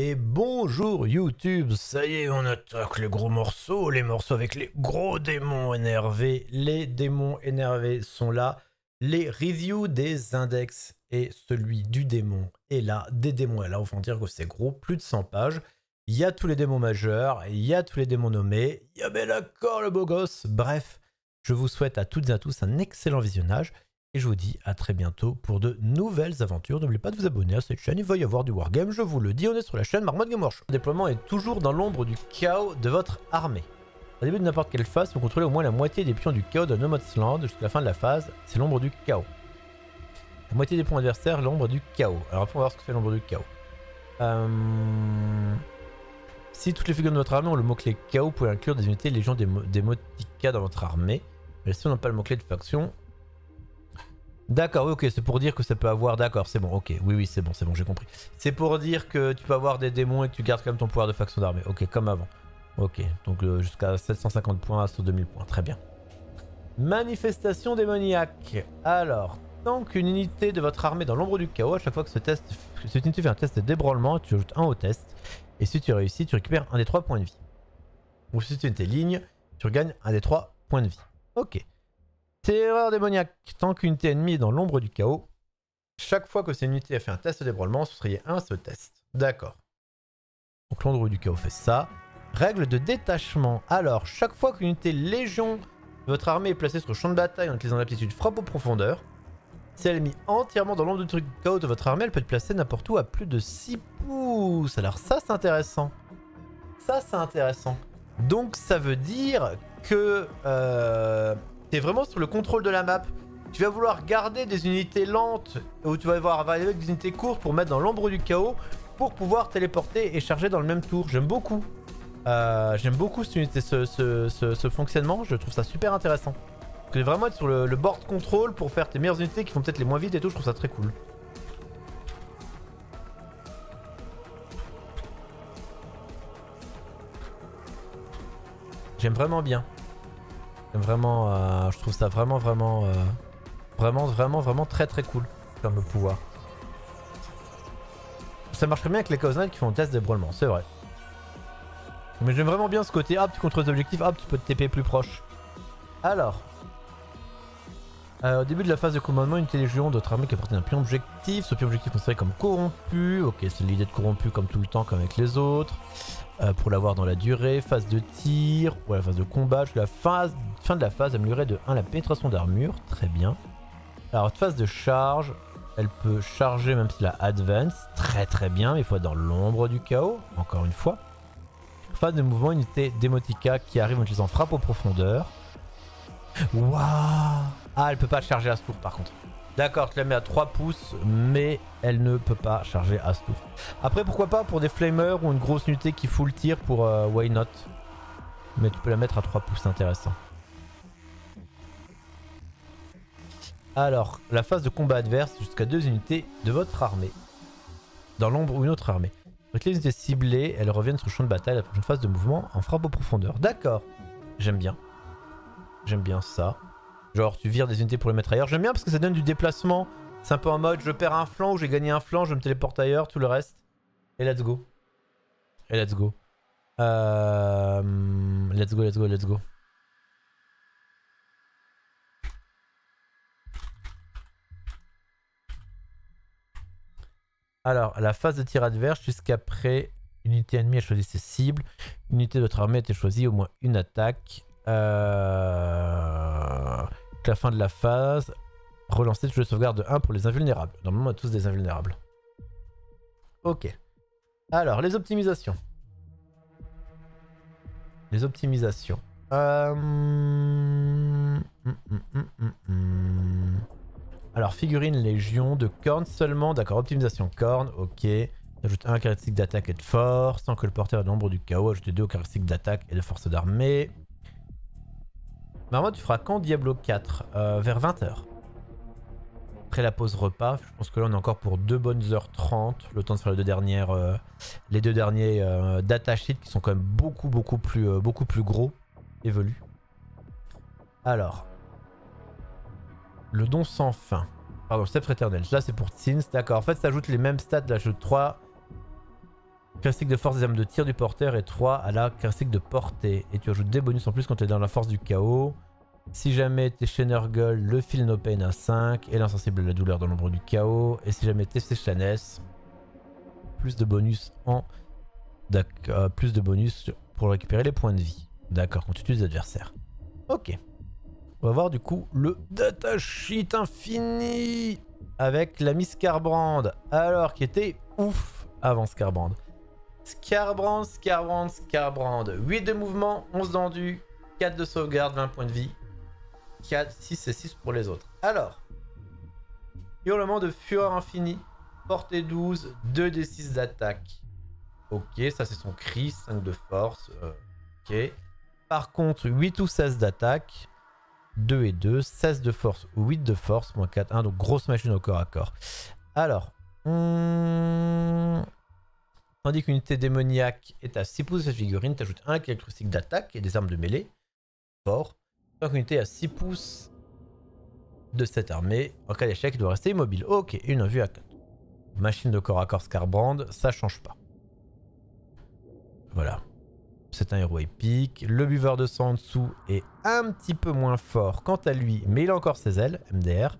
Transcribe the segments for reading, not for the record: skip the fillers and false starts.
Et bonjour YouTube, ça y est, on attaque les gros morceaux, les morceaux avec les gros démons énervés. Les démons énervés sont là. Les reviews des index et celui du démon est là. Des démons est là, on va dire que c'est gros, plus de 100 pages. Il y a tous les démons majeurs, il y a tous les démons nommés, il y a Belacor le beau gosse. Bref, je vous souhaite à toutes et à tous un excellent visionnage. Et je vous dis à très bientôt pour de nouvelles aventures. N'oubliez pas de vous abonner à cette chaîne, il va y avoir du wargame, je vous le dis, on est sur la chaîne Marmot Game Workshop. Le déploiement est toujours dans l'ombre du chaos de votre armée. Au début de n'importe quelle phase, vous contrôlez au moins la moitié des pions du chaos de No Man's Land. Jusqu'à la fin de la phase, c'est l'ombre du chaos. La moitié des pions adversaires, l'ombre du chaos. Alors après on va voir ce que fait l'ombre du chaos. Si toutes les figures de votre armée ont le mot-clé chaos, vous pouvez inclure des unités légion démotica dans votre armée. Mais si on n'a pas le mot-clé de faction... D'accord, oui, ok, c'est pour dire que ça peut avoir... D'accord, c'est bon, ok, oui, c'est bon, j'ai compris. C'est pour dire que tu peux avoir des démons et que tu gardes quand même ton pouvoir de faction d'armée. Ok, comme avant. Ok, donc jusqu'à 750 points sur 2000 points, très bien. Manifestation démoniaque. Alors, tant qu'une unité de votre armée dans l'ombre du chaos, à chaque fois que cette unité fait un test de débranlement, tu ajoutes 1 au test. Et si tu réussis, tu récupères un des 3 points de vie. Ou si tu es ligne, tu regagnes un des 3 points de vie. Ok. Terreur démoniaque. Tant qu'une unité ennemie est dans l'ombre du chaos, chaque fois que cette unité a fait un test de débranlement, ce serait un seul test. D'accord. Donc l'ombre du chaos fait ça. Règle de détachement. Alors, chaque fois qu'une unité légion de votre armée est placée sur le champ de bataille en utilisant l'aptitude frappe aux profondeurs, si elle est mise entièrement dans l'ombre du chaos de votre armée, elle peut être placée n'importe où à plus de 6 pouces. Alors ça, c'est intéressant. Ça, c'est intéressant. Donc ça veut dire que... t'es vraiment sur le contrôle de la map. Tu vas vouloir garder des unités lentes ou tu vas avoir avec des unités courtes pour mettre dans l'ombre du chaos pour pouvoir téléporter et charger dans le même tour. J'aime beaucoup. J'aime beaucoup cette unité, ce fonctionnement. Je trouve ça super intéressant. Tu vas vraiment être sur le board control pour faire tes meilleures unités qui font peut-être les moins vite et tout. Je trouve ça très cool. J'aime vraiment bien. Vraiment, je trouve ça vraiment très cool comme pouvoir. Ça marcherait bien avec les Chaos Knights qui font un test d'ébranlement, c'est vrai. Mais j'aime vraiment bien ce côté, hop, tu contrôles les objectifs, hop, tu peux te TP plus proche. Alors, au début de la phase de commandement, une unité légion de votre armée qui appartient à un pion objectif. Ce pion objectif est considéré comme corrompu. Ok, c'est l'idée de corrompu comme tout le temps, comme avec les autres. Pour l'avoir dans la durée, phase de tir, ou la phase de combat, jusqu'à la fin de la phase, améliorer de 1 la pénétration d'armure, très bien. Alors phase de charge, elle peut charger même si la advance, très bien, mais il faut être dans l'ombre du chaos, encore une fois. Phase de mouvement, unité démotica qui arrive en utilisant frappe aux profondeurs. Waouh! Ah, elle peut pas charger à ce tour par contre. D'accord, tu la mets à 3 pouces, mais elle ne peut pas charger à ce tour. Après, pourquoi pas pour des flamers ou une grosse unité qui full tir pour why not. Mais tu peux la mettre à 3 pouces, c'est intéressant. Alors, la phase de combat adverse, jusqu'à 2 unités de votre armée. Dans l'ombre ou une autre armée. Avec les unités ciblées, elles reviennent sur le champ de bataille à la prochaine phase de mouvement en frappe aux profondeurs. D'accord, j'aime bien. J'aime bien ça. Genre tu vires des unités pour les mettre ailleurs. J'aime bien parce que ça donne du déplacement. C'est un peu en mode je perds un flanc ou j'ai gagné un flanc, je me téléporte ailleurs, tout le reste. Et let's go. Et let's go. Let's go. Alors, la phase de tir adverse, jusqu'après, une unité ennemie a choisi ses cibles. Une unité de votre armée a été choisie, au moins une attaque. La fin de la phase, relancer le jeu de sauvegarde de 1 pour les invulnérables. Normalement, on a tous des invulnérables. Ok. Alors, les optimisations. Les optimisations. Alors, figurine légion de cornes seulement. D'accord, optimisation cornes, ok. Ajoute 1 caractéristique d'attaque et de force. Tant que le porteur est de l'ombre du chaos, ajoutez 2 caractéristiques d'attaque et de force d'armée. Marmot, tu feras quand Diablo 4 vers 20 h. Après la pause repas, je pense que là on est encore pour 2 bonnes heures 30. Le temps de faire les deux derniers datasheets qui sont quand même beaucoup plus gros et velus. Alors, le don sans fin. Pardon, le sceptre éternel. Là c'est pour Tsins, d'accord. En fait ça ajoute les mêmes stats, là j'ajoute 3 Caractéristique de force des armes de tir du porteur et 3 à la caractéristique de portée. Et tu ajoutes des bonus en plus quand tu es dans la force du chaos. Si jamais t'es chez Nurgle, le Feel No Pain à 5 et l'insensible à la douleur dans l'ombre du chaos. Et si jamais t'es chez Shaness, plus de bonus plus de bonus pour récupérer les points de vie. D'accord, quand tu tues les adversaires. Ok. On va voir du coup le datasheet infini avec l'ami Skarbrand. Alors, qui était ouf avant Skarbrand. Skarbrand. 8 de mouvement, 11 d'endu, 4 de sauvegarde, 20 points de vie. 4, 6 et 6 pour les autres. Alors, hurlement de fureur infinie, portée 12, 2 des 6 d'attaque. Ok, ça c'est son cri, 5 de force. Ok. Par contre, 8 ou 16 d'attaque, 2 et 2, 16 de force ou 8 de force, moins 4, 1, donc grosse machine au corps à corps. Alors, tandis qu'une unité démoniaque est à 6 pouces de cette figurine, tu ajoutes un caractéristique d'attaque et des armes de mêlée. Fort. Donc une unité à 6 pouces de cette armée, en cas d'échec, il doit rester immobile. Ok, une vue à 4. Machine de corps à corps Skarbrand, ça change pas. Voilà. C'est un héros épique. Le buveur de sang en dessous est un petit peu moins fort quant à lui, mais il a encore ses ailes, MDR.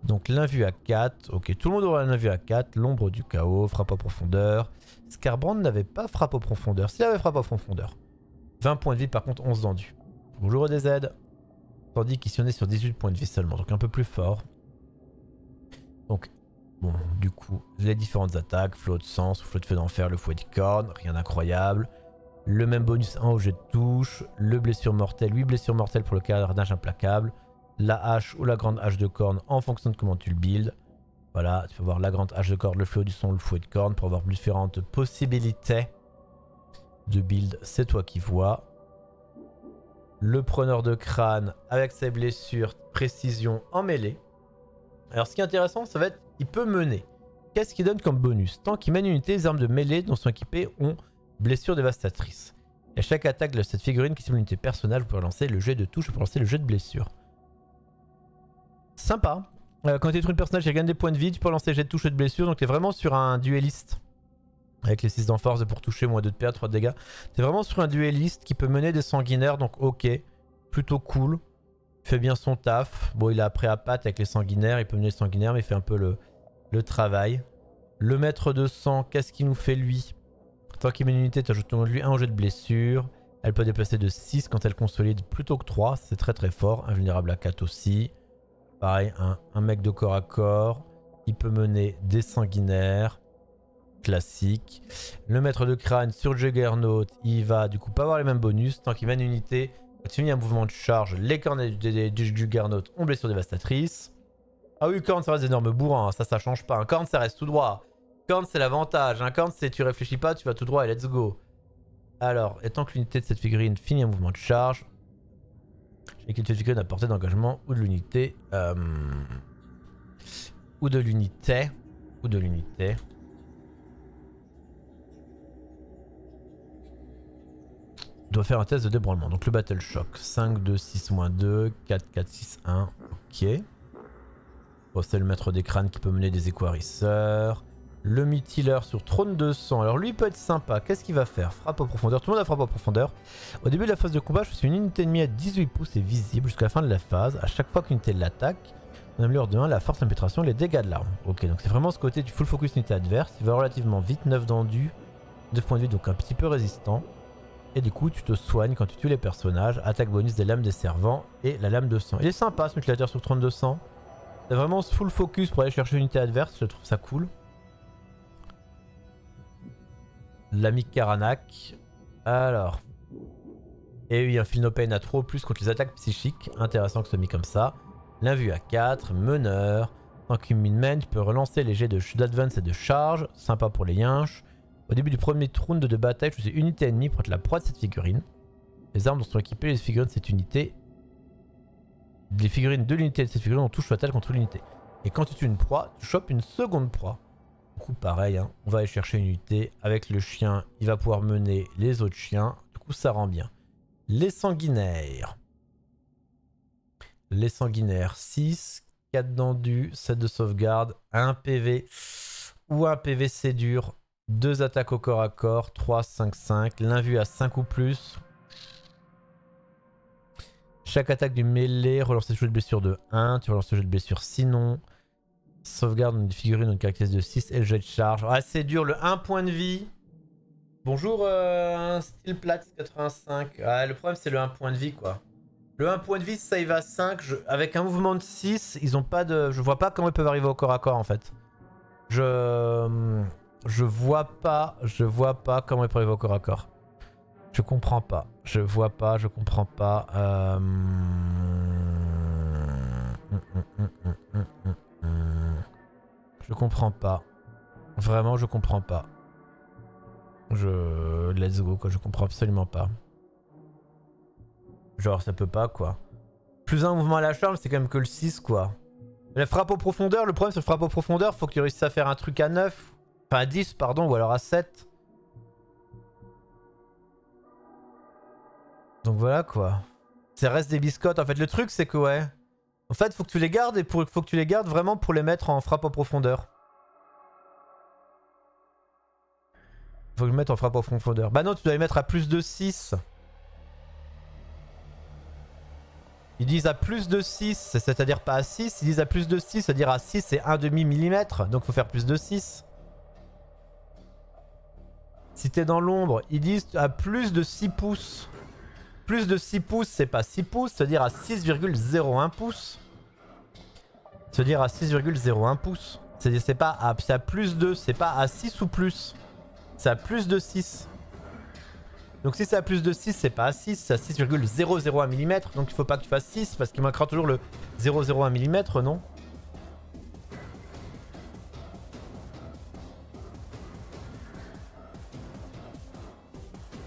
Donc l'invue à 4. Ok, tout le monde aura l'invue à 4. L'ombre du chaos, frappe à profondeur. Skarbrand n'avait pas frappe à profondeur. S'il avait frappe à profondeur. 20 points de vie, par contre 11 d'endu. Bonjour DZ. Tandis qu'ici on est sur 18 points de vie seulement, donc un peu plus fort. Donc, bon, du coup, les différentes attaques, flot de sang, souffle de feu d'enfer, le fouet de corne, rien d'incroyable. Le même bonus 1 au jet de touche, le blessure mortelle, 8 blessures mortelles pour le carnage implacable, la hache ou la grande hache de corne en fonction de comment tu le builds. Voilà, tu peux voir la grande hache de corne, le flot du son, le fouet de corne pour avoir différentes possibilités de build, c'est toi qui vois. Le preneur de crâne avec ses blessures, précision en mêlée. Alors ce qui est intéressant, ça va être, il peut mener. Qu'est-ce qu'il donne comme bonus? Tant qu'il mène une unité, les armes de mêlée dont sont équipées ont blessure dévastatrice. Et à chaque attaque de cette figurine qui cible une unité personnage, vous pouvez lancer le jet de touche pour lancer le jet de blessure. Sympa. Quand tu es une personnage qui gagne des points de vie, tu peux lancer le jet de touche et de blessure. Donc tu es vraiment sur un dueliste. Avec les 6 d'enforce pour toucher, moins 2 de perte, 3 de dégâts. Tu es vraiment sur un dueliste qui peut mener des sanguinaires. Donc ok, plutôt cool. Il fait bien son taf. Bon, il est après à patte avec les sanguinaires. Il peut mener les sanguinaires, mais il fait un peu le travail. Le maître de sang, qu'est-ce qu'il nous fait lui? Tant qu'il mène une unité, tu ajoutes lui un jet de blessure. Elle peut déplacer de 6 quand elle consolide plutôt que 3. C'est très très fort. Invulnérable à 4 aussi. Pareil, un mec de corps à corps. Il peut mener des sanguinaires. Classique. Le maître de crâne sur Juggernaut, il va du coup pas avoir les mêmes bonus. Tant qu'il mène une unité, quand tu finis un mouvement de charge, les cornes du Juggernaut ont blessure dévastatrice. Ah oui, corne ça reste d'énormes bourrins, ça change pas. Un corne ça reste tout droit. Corne c'est l'avantage. Un corne c'est tu réfléchis pas, tu vas tout droit et let's go. Alors, étant que l'unité de cette figurine finit un mouvement de charge, j'ai qu'une figurine à portée d'engagement ou de l'unité. Ou de l'unité. Doit faire un test de débranlement. Donc le Battle Shock. 5, 2, 6, moins 2, 4, 4, 6, 1. Ok. Bon, c'est le maître des crânes qui peut mener des équarisseurs. Le Mutiler sur Trône de sang. Alors lui il peut être sympa. Qu'est-ce qu'il va faire? Frappe en profondeur. Tout le monde a frappe en profondeur. Au début de la phase de combat, je suis une unité ennemie à 18 pouces et visible jusqu'à la fin de la phase. À chaque fois qu'une unité l'attaque, on améliore de 1 la force d'impénétration, les dégâts de l'arme. Ok, donc c'est vraiment ce côté du full focus unité adverse. Il va relativement vite, 9 d'endu, 9 points de vie, donc un petit peu résistant. Et du coup, tu te soignes quand tu tues les personnages. Attaque bonus des lames des servants et la lame de sang. Il est sympa ce mutilateur sur Trône de sang. C'est vraiment full focus pour aller chercher une unité adverse. Je trouve ça cool. L'ami Karanak. Alors. Et oui, un Feel No Pain à 3 plus contre les attaques psychiques. Intéressant que ce soit mis comme ça. L'invue à 4. Meneur. Tant qu'une mine mène, tu peux relancer les jets d'advance et de charge. Sympa pour les yinches. Au début du premier round de bataille, je faisais une unité ennemie pour être la proie de cette figurine. Les armes dont sont équipées les figurines de cette unité. Les figurines de l'unité de cette figurine ont touche fatale contre l'unité. Et quand tu tues une proie, tu chopes une seconde proie. Du coup, pareil, hein, on va aller chercher une unité. Avec le chien, il va pouvoir mener les autres chiens. Du coup, ça rend bien. Les sanguinaires. Les sanguinaires, 6, 4 d'endu, 7 de sauvegarde, 1 PV ou un PVC dur. 2 attaques au corps à corps, 3, 5, 5. L'invue à 5 ou plus. Chaque attaque du mêlée relance le jeu de blessure de 1. Tu relances le jeu de blessure sinon. Sauvegarde une figurine ou une caractéristique de 6 et le jet de charge. Ah, c'est dur, le 1 point de vie. Bonjour, Steel Plate 85. Ah, le problème, c'est le 1 point de vie, quoi. Le 1 point de vie, ça y va à 5. Avec un mouvement de 6, ils ont pas de. Je vois pas comment ils peuvent arriver au corps à corps, en fait. Je vois pas comment ils peuvent arriver au corps à corps. Je comprends pas. Je vois pas, je comprends pas. Je comprends pas. Vraiment, je comprends pas. Let's go, quoi. Je comprends absolument pas. Genre, ça peut pas, quoi. Plus un mouvement à la charge, c'est quand même que le 6, quoi. La frappe aux profondeurs, le problème, c'est le frappe aux profondeurs, faut que tu réussisses à faire un truc à 9. Enfin, à 10, pardon, ou alors à 7. Donc voilà, quoi. Ça reste des biscottes. En fait, le truc, c'est que, ouais. En fait, faut que tu les gardes et faut que tu les gardes vraiment pour les mettre en frappe aux profondeurs. Faut que je le mette en frappe aux profondeurs. Bah non, tu dois les mettre à plus de 6. Ils disent à plus de 6, c'est-à-dire pas à 6. Ils disent à plus de 6, c'est-à-dire à 6 c'est 1,5 mm. Donc faut faire plus de 6. Si t'es dans l'ombre, ils disent à plus de 6 pouces. Plus de 6 pouces, c'est pas 6 pouces, c'est-à-dire à 6,01 pouces. C'est-à-dire à 6,01 pouces. C'est pas à, à plus de, c'est pas à 6 ou plus. C'est à plus de 6. Donc si c'est à plus de 6, c'est pas à 6, c'est à 6,001 mm. Donc il faut pas que tu fasses 6 parce qu'il manquera toujours le 0,01 mm, non?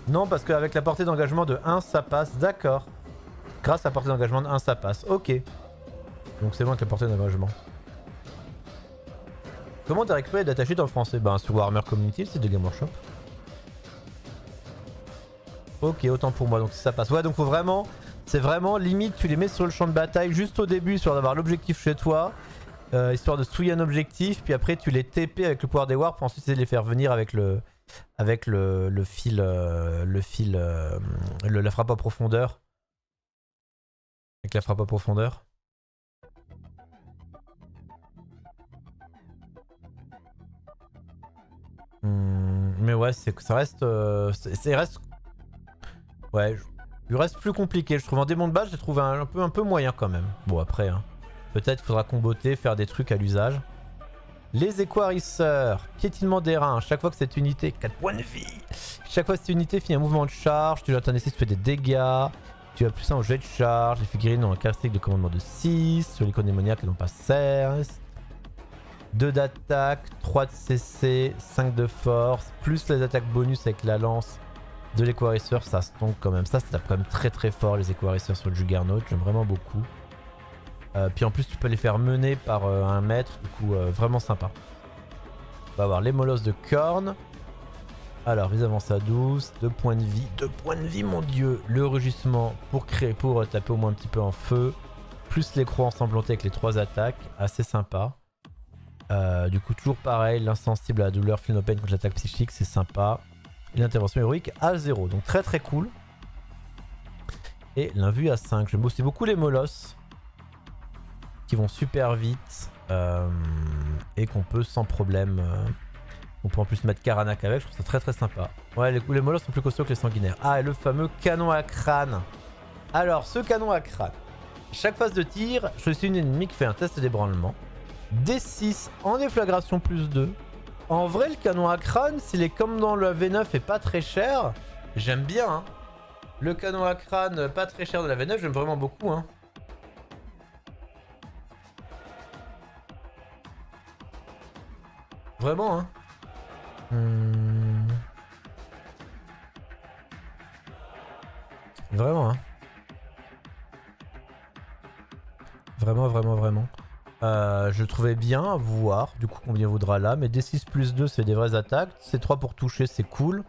Non, parce qu'avec la portée d'engagement de 1, ça passe. D'accord. Grâce à la portée d'engagement de 1, ça passe. Ok. Donc c'est bon avec la portée d'engagement. Comment t'as récupéré les datasheets en français? Ben sur Warhammer Community, c'est de Game Workshop. Ok, autant pour moi, donc ça passe. Ouais, donc faut vraiment... C'est vraiment limite, tu les mets sur le champ de bataille juste au début, histoire d'avoir l'objectif chez toi. Histoire de souiller un objectif, puis après tu les TP avec le pouvoir des warps, pour ensuite essayer de les faire venir avec le... Avec le fil... la frappe à profondeur. Avec la frappe à profondeur. Mais ouais, ça reste... reste... Ouais, il reste plus compliqué. Je trouve en démon de base, j'ai trouvé un peu moyen quand même. Bon après, hein. Peut-être qu'il faudra comboter, faire des trucs à l'usage. Les équarisseurs, piétinement des reins. Chaque fois que cette unité, 4 points de vie. Chaque fois que cette unité finit un mouvement de charge, tu dois t'en essayer, tu fais des dégâts. Tu as plus 1 au jet de charge. Les figurines ont un caractéristique de commandement de 6. Sur l'icône démoniaque, elles n'ont pas 16. 2 d'attaque, 3 de CC, 5 de force. Plus les attaques bonus avec la lance de l'équarisseur, ça se tombe quand même. Ça tape quand même très très fort les équarisseurs sur le Juggernaut. J'aime vraiment beaucoup. Puis en plus, tu peux les faire mener par un maître. Du coup, vraiment sympa. On va avoir les molosses de corne. Alors, ils avancent à 12. 2 points de vie. 2 points de vie, mon dieu. Le rugissement pour taper au moins un petit peu en feu. Plus les crocs ensanglantés avec les 3 attaques. Assez sympa. Du coup, toujours pareil. L'insensible à la douleur, feel no pain contre l'attaque psychique. C'est sympa. Et l'intervention héroïque à 0. Donc très très cool. Et l'invue à 5. J'aime aussi beaucoup les molosses. Qui vont super vite. Et qu'on peut sans problème... on peut en plus mettre Karanak avec. Je trouve ça très très sympa. Ouais, les molosses sont plus costauds que les sanguinaires. Ah, et le fameux canon à crâne. Alors, ce canon à crâne. Chaque phase de tir, je suis une ennemie qui fait un test d'ébranlement. D6 en déflagration plus 2. En vrai, le canon à crâne, s'il est comme dans le V9 et pas très cher, j'aime bien. Hein. Le canon à crâne pas très cher de la V9, j'aime vraiment beaucoup. Hein. Vraiment, hein. Vraiment, hein. Vraiment, vraiment, vraiment. Je trouvais bien à voir, du coup combien vaudra là, mais D6 plus 2 c'est des vraies attaques, C3 pour toucher c'est cool.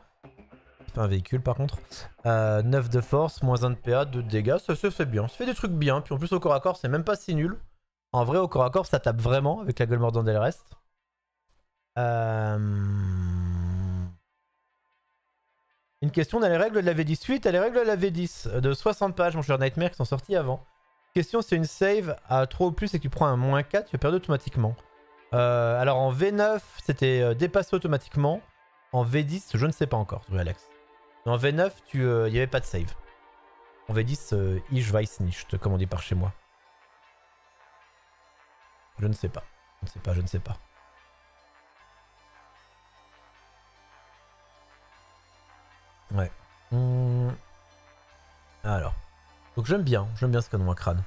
C'est pas un véhicule par contre. 9 de force, moins 1 de PA, 2 de dégâts, ça se fait bien, ça fait des trucs bien, puis en plus au corps à corps c'est même pas si nul. En vrai au corps à corps ça tape vraiment avec la gueule mordant d'Elrest. Une question, on a les règles de la V10. Suite à les règles de la V10 de 60 pages, mon cher Nightmare, qui sont sortis avant. Question, c'est une save à 3 ou plus et que tu prends un -4, tu vas perdre automatiquement. Alors en V9, c'était dépassé automatiquement. En V10, je ne sais pas encore, Alex. Mais en V9, il n'y avait pas de save. En V10, ich weiß nicht, comme on dit par chez moi. Je ne sais pas. Je ne sais pas. Ouais. Alors. Donc j'aime bien ce canon à crâne.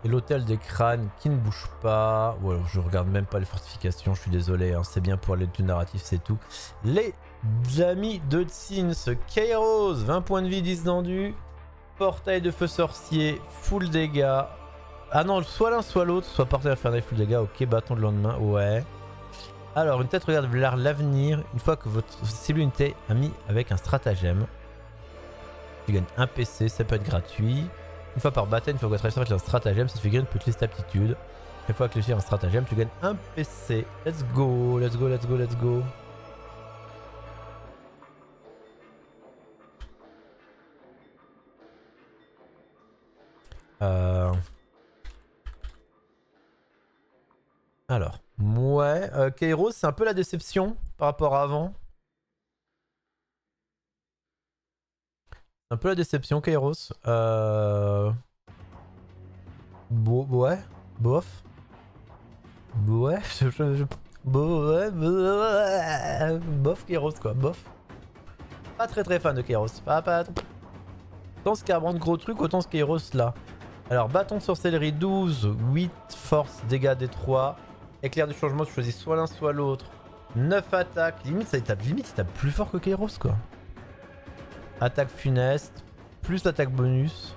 Et l'hôtel des crânes qui ne bouge pas. Ouais, je regarde même pas les fortifications, je suis désolé, hein, c'est bien pour les du narratif, c'est tout. Les amis de Tsins, Kairos, 20 points de vie, 10 d'endu. Portail de feu sorcier, full dégâts. Ah non, soit l'un soit l'autre, soit portail infernal, full dégâts, ok, bâton de lendemain, ouais. Alors, une tête regarde vers l'avenir, une fois que votre cible unité a mis avec un stratagème. Tu gagnes un PC, ça peut être gratuit. Une fois par bataille, une fois que votre adversaire fait un stratagème, cette figurine peut utiliser cette aptitude. Une fois que tu fais un stratagème, tu gagnes un PC. Let's go, let's go, let's go, let's go. Alors, ouais, Kairos, c'est un peu la déception par rapport à avant. Un peu la déception, Kairos. Ouais, bof. Ouais, bof, Kairos, quoi, bof. Pas très fan de Kairos. Pas... Autant Scarbrand, gros truc, autant ce Kairos là. Alors, bâton de sorcellerie 12, 8, force, dégâts D3. Éclair du changement, tu choisis soit l'un soit l'autre. 9 attaques, limite il tape plus fort que Kairos, quoi. Attaque funeste, plus attaque bonus.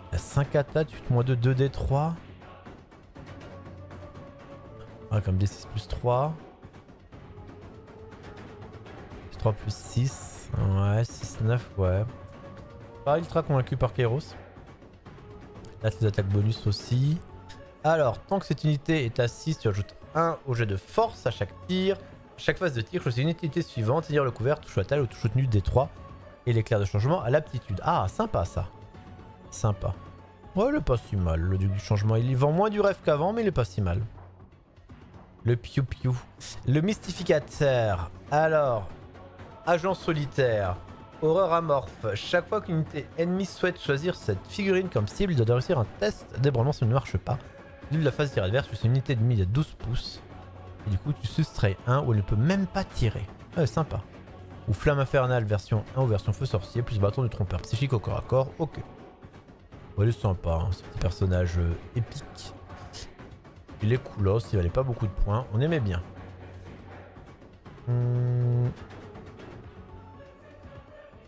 Il y a 5 attaques, 8 moins 2, 2d3. Ah, comme D6 plus 3. 3 plus 6. Ouais, 6, 9, ouais. Pas ultra convaincu par Kairos. Là, les attaques bonus aussi. Alors, tant que cette unité est à 6, tu ajoutes 1 au jet de force à chaque tir. À chaque phase de tir, choisis une unité suivante, tenir le couvert, touche fatale ou touche soutenue D3. Et l'éclair de changement à l'aptitude. Ah, sympa ça. Sympa. Ouais, il est pas si mal. Le duc du changement, il vend moins du rêve qu'avant, mais il est pas si mal. Le piou-piou. Le mystificateur. Alors, agent solitaire. Horreur amorphe. Chaque fois qu'une unité ennemie souhaite choisir cette figurine comme cible, il doit réussir un test d'ébranlement si ça ne marche pas. Début de la phase de tir adverse, c'est une unité ennemie de 12 pouces. Et du coup, tu soustrais un où elle ne peut même pas tirer. Ah, sympa. Ou flamme infernale version 1 ou version feu sorcier, plus bâton du trompeur psychique au corps à corps. Ok. Ouais, il est sympa, hein, ce petit personnage épique. Il est coolos, il valait pas beaucoup de points. On aimait bien.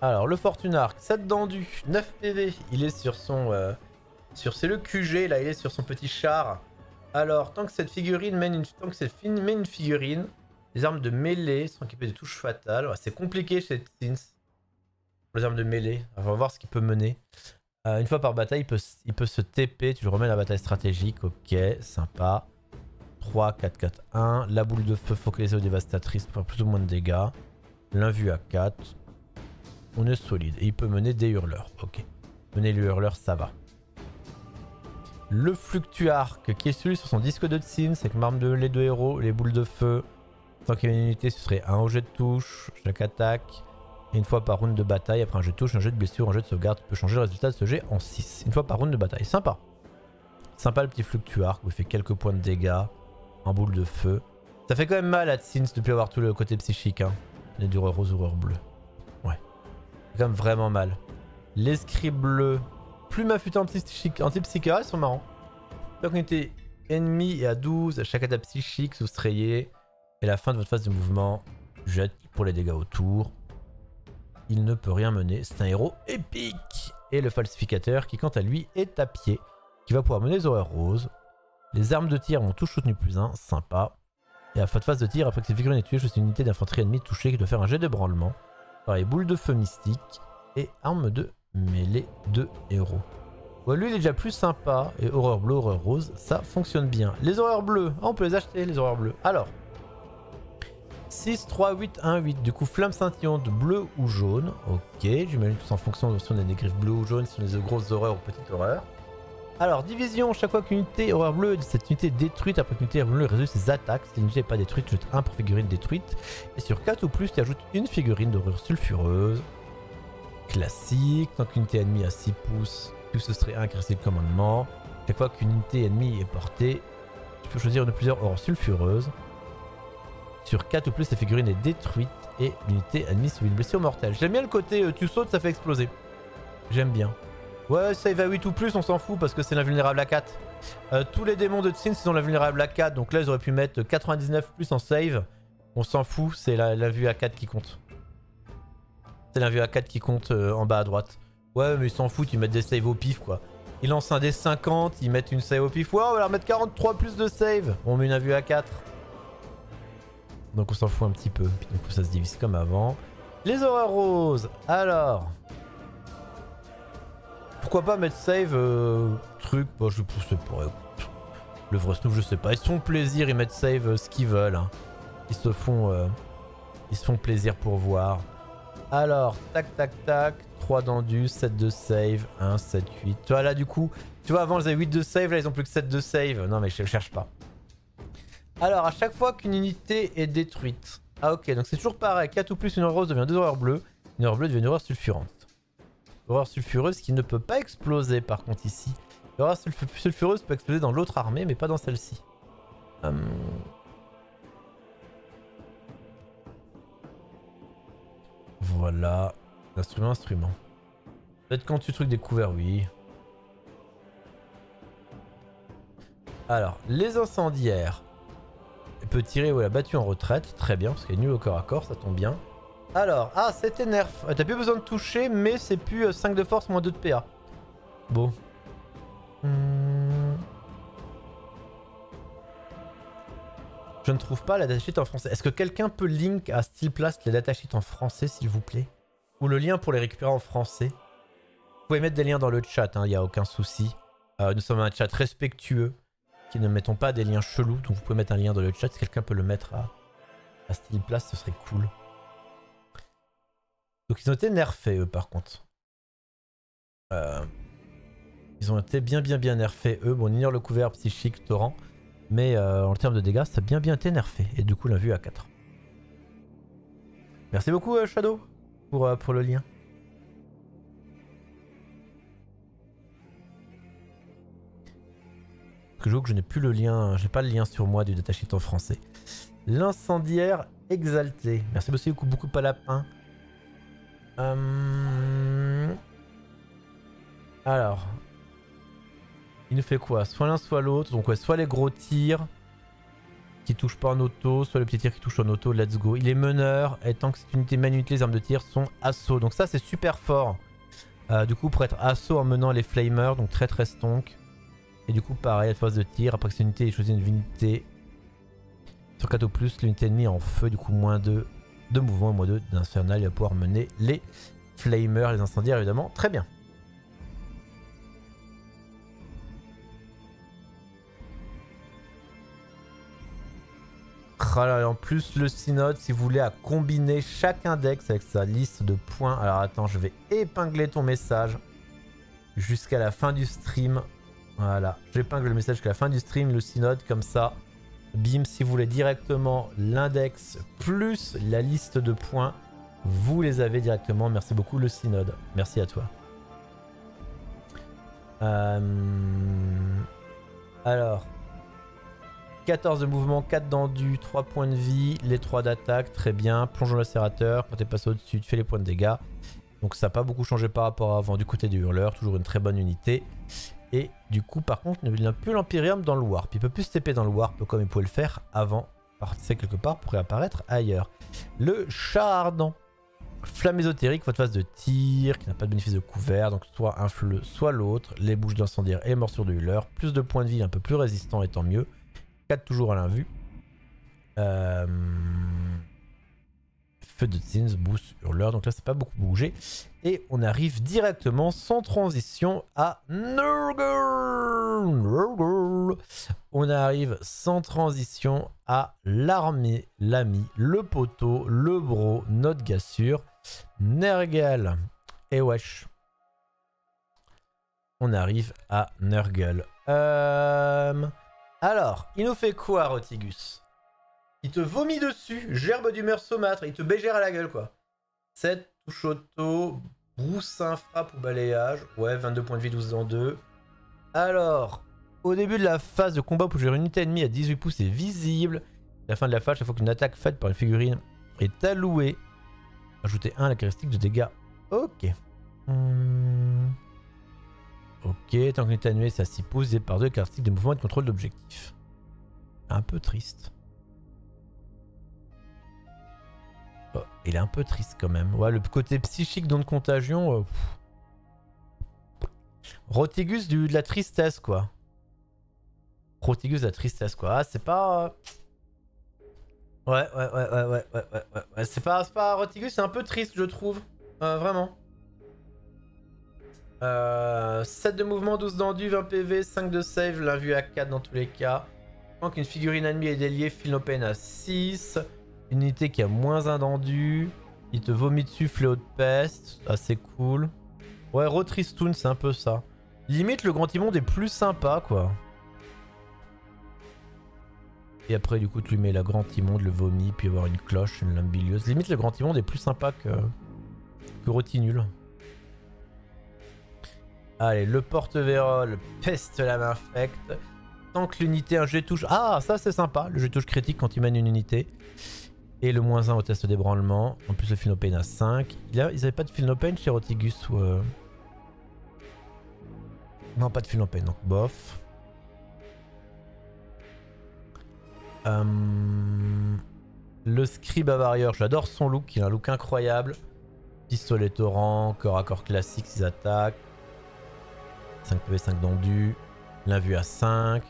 Alors, le Fortunarque, 7 d'endu, 9 PV. Il est sur son... c'est le QG, là, il est sur son petit char. Alors, tant que cette figurine mène une figurine, les armes de mêlée sont équipées de touches fatales. Ouais, c'est compliqué chez Tsins. Les armes de mêlée, on va voir ce qu'il peut mener. Une fois par bataille, il peut se TP, tu le remets à la bataille stratégique, ok, sympa. 3, 4, 4, 1. La boule de feu focalisée aux dévastatrices pour faire plus ou moins de dégâts. L'invue à 4. On est solide. Et il peut mener des hurleurs, ok. Mener les hurleurs, ça va. Le Fluctuarque, qui est celui sur son disque de Tsins, avec marme de les deux héros, les boules de feu. Tant qu'il y a une unité, ce serait un au jet de touche, chaque attaque. Et une fois par round de bataille, après un jet de touche, un jet de blessure, un jet de sauvegarde, tu peux changer le résultat de ce jet en 6. Une fois par round de bataille. Sympa. Sympa le petit Fluctuarque où il fait quelques points de dégâts en boule de feu. Ça fait quand même mal à Tsins de plus avoir tout le côté psychique. Hein. Les dureurs rose, horreur bleue. Ouais. C'est quand même vraiment mal. L'escrit bleu. Plume affûtée anti-psychique, ils sont marrants. Donc on était ennemi et à 12, à chaque attaque psychique, soustrayez. Et à la fin de votre phase de mouvement, jette pour les dégâts autour. Il ne peut rien mener, c'est un héros épique. Et le falsificateur qui quant à lui est à pied, qui va pouvoir mener les horreurs roses. Les armes de tir ont tous soutenu plus 1, sympa. Et à la phase de tir, après que cette figurine est tuée, je suis une unité d'infanterie ennemie touchée qui doit faire un jet d'ébranlement. Pareil, boule de feu mystique et arme de mêlée de héros. Ouais, lui il est déjà plus sympa. Et horreur bleue, horreur rose, ça fonctionne bien. Les horreurs bleues, on peut les acheter les horreurs bleues. Alors, 6, 3, 8, 1, 8. Du coup, flamme scintillante bleu ou jaune. Ok, j'imagine que c'est en fonction de si on a des griffes bleues ou jaunes, si on a des grosses horreurs ou petites horreurs. Alors, division, chaque fois qu'une unité horreur bleue, cette unité est détruite après qu'une unité horreur bleue résout ses attaques. Si l'unité n'est pas détruite, tu jettes 1 pour figurine détruite. Et sur 4 ou plus, tu ajoutes une figurine d'horreur sulfureuse. Classique, tant qu'une unité ennemie à 6 pouces, plus ce serait 1 qui reste le commandement. Chaque fois qu'une unité ennemie est portée, tu peux choisir une de plusieurs horreurs sulfureuses. Sur 4 ou plus, la figurine est détruite et l'unité ennemie subit une blessure mortelle. J'aime bien le côté tu sautes, ça fait exploser. J'aime bien. Ouais, save à 8 ou plus, on s'en fout parce que c'est l'invulnérable à 4. Tous les démons de Tsins, ils ont l'invulnérable à 4, donc là ils auraient pu mettre 99 plus en save. On s'en fout, c'est la vue à 4 qui compte. C'est la vue à 4 qui compte en bas à droite. Ouais, mais ils s'en foutent, ils mettent des saves au pif quoi. Ils lancent un des 50, ils mettent une save au pif. Ouais, on va leur mettre 43 plus de save. On met une vue à 4. Donc on s'en fout un petit peu. Puis du coup ça se divise comme avant. Les horreurs roses. Alors. Pourquoi pas mettre save truc. Bon, je pousse pas. Le vrai snoop, je sais pas. Ils se font plaisir, ils mettent save ce qu'ils veulent. Hein. Ils se font plaisir pour voir. Alors, tac tac tac. 3 d'endus, 7 de save, 1, 7, 8. Tu vois là du coup, tu vois avant ils avaient 8 de save, là ils ont plus que 7 de save. Non mais je cherche pas. Alors à chaque fois qu'une unité est détruite. Ah ok, donc c'est toujours pareil. 4 ou plus, une horreur rose devient 2 horreurs bleues. Une horreur bleue devient une horreur sulfurante. Horreur sulfureuse qui ne peut pas exploser par contre ici. L'horreur sulfureuse peut exploser dans l'autre armée mais pas dans celle-ci. Voilà. Instrument. Peut-être quand tu trucs découvert, oui. Alors, les incendiaires. Elle peut tirer ou elle a battu en retraite. Très bien, parce qu'elle est nulle au corps à corps, ça tombe bien. Alors, ah, c'était nerf. T'as plus besoin de toucher, mais c'est plus 5 de force, moins 2 de PA. Bon. Je ne trouve pas la datasheet en français. Est-ce que quelqu'un peut link à Steel Blast les datasheets en français, s'il vous plaît? Ou le lien pour les récupérer en français? Vous pouvez mettre des liens dans le chat, il n'y a aucun souci. Nous sommes un chat respectueux, qui ne mettons pas des liens chelous, donc vous pouvez mettre un lien dans le chat. Si quelqu'un peut le mettre à Steel Blast, ce serait cool. Donc ils ont été nerfés eux par contre. Ils ont été bien nerfés eux. Bon, on ignore le couvert psychique torrent. Mais en termes de dégâts, ça a bien été nerfé. Et du coup, la vue à 4. Merci beaucoup Shadow pour le lien. Je joue que je n'ai plus le lien, j'ai pas le lien sur moi du datasheet en français. L'incendiaire exalté. Merci beaucoup Palapin. Alors, il nous fait quoi? Soit l'un soit l'autre. Donc ouais, soit les gros tirs qui touchent pas en auto, soit les petits tirs qui touchent en auto. Let's go. Il est meneur et tant que c'est une unité manuelle, les armes de tir sont assaut. Donc ça c'est super fort. Du coup pour être assaut en menant les flamers, donc très stonk. Et du coup pareil, à phase de tir, après que cette unité ait choisi une unité sur 4 ou plus, l'unité ennemie en feu, du coup moins 2 de mouvement, moins 2 d'infernal, il va pouvoir mener les flamers, les incendiaires évidemment, très bien. Voilà, et en plus le synode, si vous voulez, à combiner chaque index avec sa liste de points. Alors attends, je vais épingler ton message jusqu'à la fin du stream. Voilà, j'épingle le message jusqu'à la fin du stream, le synode, comme ça. Bim, si vous voulez directement l'index plus la liste de points, vous les avez directement. Merci beaucoup le synode. Merci à toi. Alors, 14 de mouvement, 4 d'endu, 3 points de vie, les 3 d'attaque, très bien. Plongeon lacérateur, quand tu es passé au-dessus, tu fais les points de dégâts. Donc ça n'a pas beaucoup changé par rapport à avant du côté du hurleur, toujours une très bonne unité. Et du coup, par contre, il n'a plus l'Empyreum dans le Warp. Il peut plus se TP dans le Warp comme il pouvait le faire avant. Partir quelque part pourrait apparaître ailleurs. Le char ardent. Flamme ésotérique, votre phase de tir, qui n'a pas de bénéfice de couvert. Donc soit un fleu, soit l'autre. Les bouches d'incendiaire et morsures de hurleur. Plus de points de vie, un peu plus résistant et tant mieux. 4 toujours à l'invue. Feu de Tsins, boost, hurleur. Donc là, c'est pas beaucoup bougé. Et on arrive directement, sans transition, à Nurgle. On arrive sans transition à l'armée, l'ami, le poteau, le bro, notre gars sûr, Nergal et wesh. On arrive à Nurgle. Alors, il nous fait quoi, Rotigus? Il te vomit dessus, gerbe d'humeur saumâtre, il te bégère à la gueule, quoi. 7, touche auto, broussin, frappe ou balayage. Ouais, 22 points de vie, 12 dans 2. Alors, au début de la phase de combat pour gérer une unité ennemie à 18 pouces est visible. À la fin de la phase, chaque fois qu'une attaque faite par une figurine est allouée, ajoutez 1 à la caractéristique de dégâts. Ok. Ok, tant qu'une unité ennemie c'est à 6 pouces, et par 2 caractéristiques de mouvement et de contrôle d'objectif. Un peu triste. Oh, il est un peu triste quand même. Ouais, le côté psychique dans de contagion. Rotigus de la tristesse, quoi. Rotigus de la tristesse, quoi. Ah, c'est pas. Ouais. C'est pas Rotigus, c'est un peu triste, je trouve. Vraiment. 7 de mouvement, 12 d'endu, 20 PV, 5 de save, l'invue à 4 dans tous les cas. Tant qu'une figurine ennemie est déliée, feel no pain à 6. Une unité qui a moins 1 d'endu. Il te vomit dessus, fléau de peste. Assez cool. Ouais, Rotristoun, c'est un peu ça. Limite, le Grand Immonde est plus sympa, quoi. Et après, du coup, tu lui mets la Grand Immonde, le vomi, puis avoir une cloche, une lame bilieuse. Limite, le Grand Immonde est plus sympa que Rotinul. Allez, le porte-vérole, peste lame infecte. Tant que l'unité, un jet touche. Ah, ça c'est sympa, le jet touche critique quand il mène une unité. Et le -1 au test d'ébranlement. En plus, le feel no pain à 5. Ils avaient pas de feel no pain chez Rotigus ou. Non, pas de feel no pain, donc bof. Le scribe à barrière, j'adore son look, il a un look incroyable. Pistolet torrent, corps à corps classique, 6 attaques. 5 PV, 5 d'endu. L'invue à 5.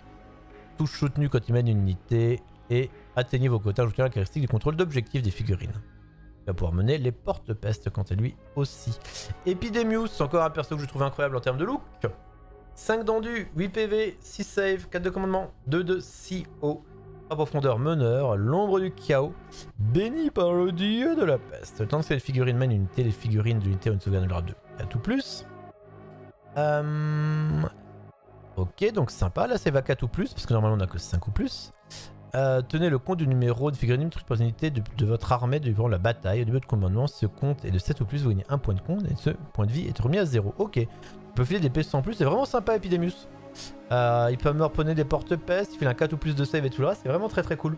Touche soutenue quand il mène une unité. Et atteignez vos quotas, ajoutez la caractéristique du contrôle d'objectif des figurines. Il va pouvoir mener les porte-pestes quant à lui aussi. Epidemius, encore un perso que je trouve incroyable en termes de look. 5 d'endu, 8 PV, 6 save, 4 de commandement, 2 de CO. À profondeur meneur, l'ombre du chaos, béni par le dieu de la peste. Tant que les figurines mènent une unité, les figurines de l'unité ont une sauvegarde de grade 2. À tout plus. Ok, donc sympa. Là, c'est vaca tout plus, parce que normalement, on n'a que 5 ou plus. Tenez le compte du numéro de figurines par unité de votre armée durant la bataille. Au début de commandement, ce compte est de 7 ou plus, vous gagnez 1 point de compte et ce point de vie est remis à 0. Ok. On peut filer des PST en plus, c'est vraiment sympa, Epidemius. Il peut me reponner des porte-pestes, il file un 4 ou plus de save et tout là, c'est vraiment très très cool.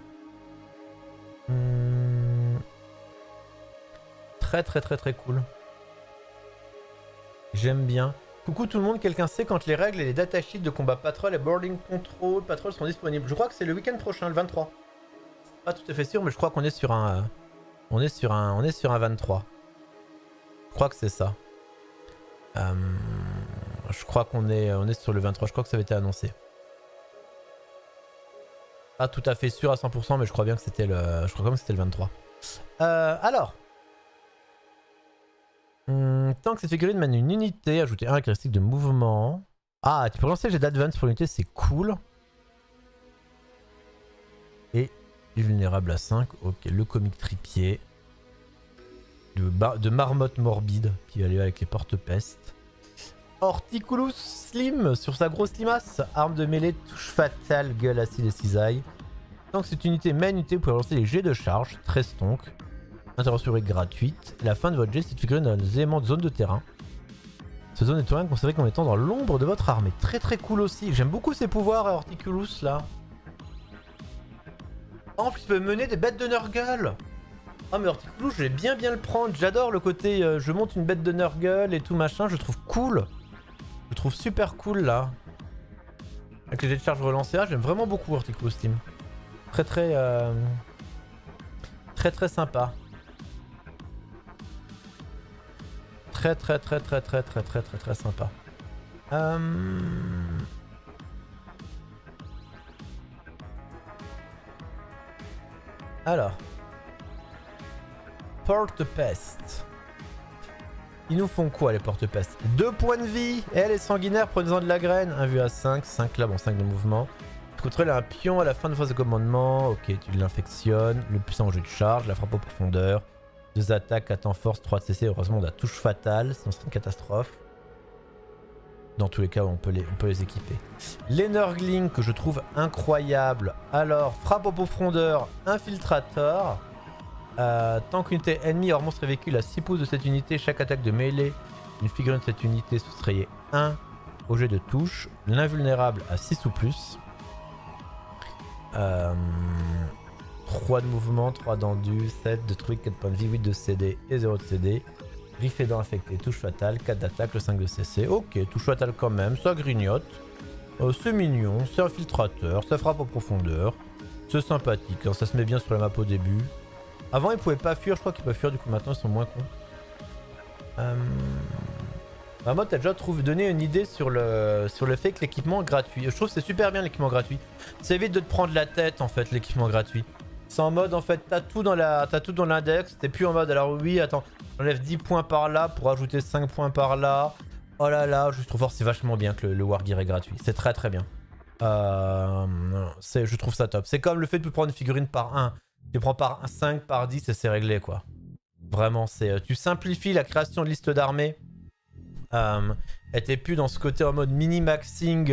Très cool. J'aime bien. Coucou tout le monde, quelqu'un sait quand les règles et les datasheets de combat Patrol et Boarding Control Patrol seront disponibles? Je crois que c'est le week-end prochain, le 23. Pas tout à fait sûr, mais je crois qu'on est sur un... On est sur un 23. Je crois que c'est ça. Je crois qu'on est sur le 23, je crois que ça avait été annoncé. Pas tout à fait sûr à 100%, mais je crois bien que c'était le... Je crois quand même que c'était le 23. Alors... tant que cette figurine mène une unité, ajoutez 1 caractéristique de mouvement. Ah, tu peux lancer le jet d'advance pour l'unité, c'est cool. Et vulnérable à 5. Ok, le comique tripier. De marmotte morbide qui va aller avec les porte-pestes. Horticulus Slim sur sa grosse limace. Arme de mêlée, touche fatale, gueule acide et cisaille. Tant que cette unité mène une unité, vous pouvez lancer les jets de charge. 13 tonks. Intervention est gratuite. Et la fin de votre jet, cette figurine dans les éléments de zone de terrain. Cette zone de terrain considérée comme étant dans l'ombre de votre armée. Très cool aussi. J'aime beaucoup ses pouvoirs à Horticulus là. En plus, il peut mener des bêtes de Nurgle. Oh mais Horticulus, je vais bien le prendre. J'adore le côté je monte une bête de Nurgle et tout machin. Je trouve cool. Je trouve super cool là. Avec les jets de charge relancés là, j'aime vraiment beaucoup Horticulus Team. Très sympa. Très sympa. Alors. Porte-peste. Ils nous font quoi les porte-pestes? 2 points de vie. Et elle est sanguinaire, prenez-en de la graine. 1 vue à 5, 5 là, bon 5 de mouvement. Tu contrôles un pion à la fin de phase de commandement. Ok, tu l'infectionnes. Le puissant jeu de charge, la frappe aux profondeurs. 2 attaques, 4 en force, 3 de CC. Heureusement on a touche fatale, sinon c'est une catastrophe. Dans tous les cas, on peut les équiper. Les Nurglings que je trouve incroyables. Alors, frappe aux profondeurs, infiltrator. Tant qu'unité ennemie hors monstre et véhicule à 6 pouces de cette unité, chaque attaque de mêlée, une figurine de cette unité soustrayait 1 au jet de touche. L'invulnérable à 6 ou plus. 3 de mouvement, 3 d'endu, 7 de truc, 4 points de vie, 8 de CD et 0 de CD. Griffe et dents infectées, touche fatale, 4 d'attaque, le 5 de CC. Ok, touche fatale quand même, ça grignote. C'est mignon, c'est infiltrateur, ça frappe en profondeur. C'est sympathique, hein, ça se met bien sur la map au début. Avant ils pouvaient pas fuir, je crois qu'ils peuvent fuir, du coup maintenant ils sont moins cons. Bah moi t'as déjà donné une idée sur le fait que l'équipement est gratuit. Je trouve que c'est super bien l'équipement gratuit. Ça évite de te prendre la tête en fait l'équipement gratuit. C'est en mode en fait t'as tout dans l'index, t'es plus en mode alors oui attends, j'enlève 10 points par là pour ajouter 5 points par là. Oh là là, je trouve fort c'est vachement bien que le Wargear est gratuit. C'est très très bien. Je trouve ça top. C'est comme le fait de prendre une figurine par 1. Tu prends par 5, par 10 et c'est réglé quoi. Vraiment, tu simplifies la création de liste d'armées. Et t'es plus dans ce côté en mode mini-maxing,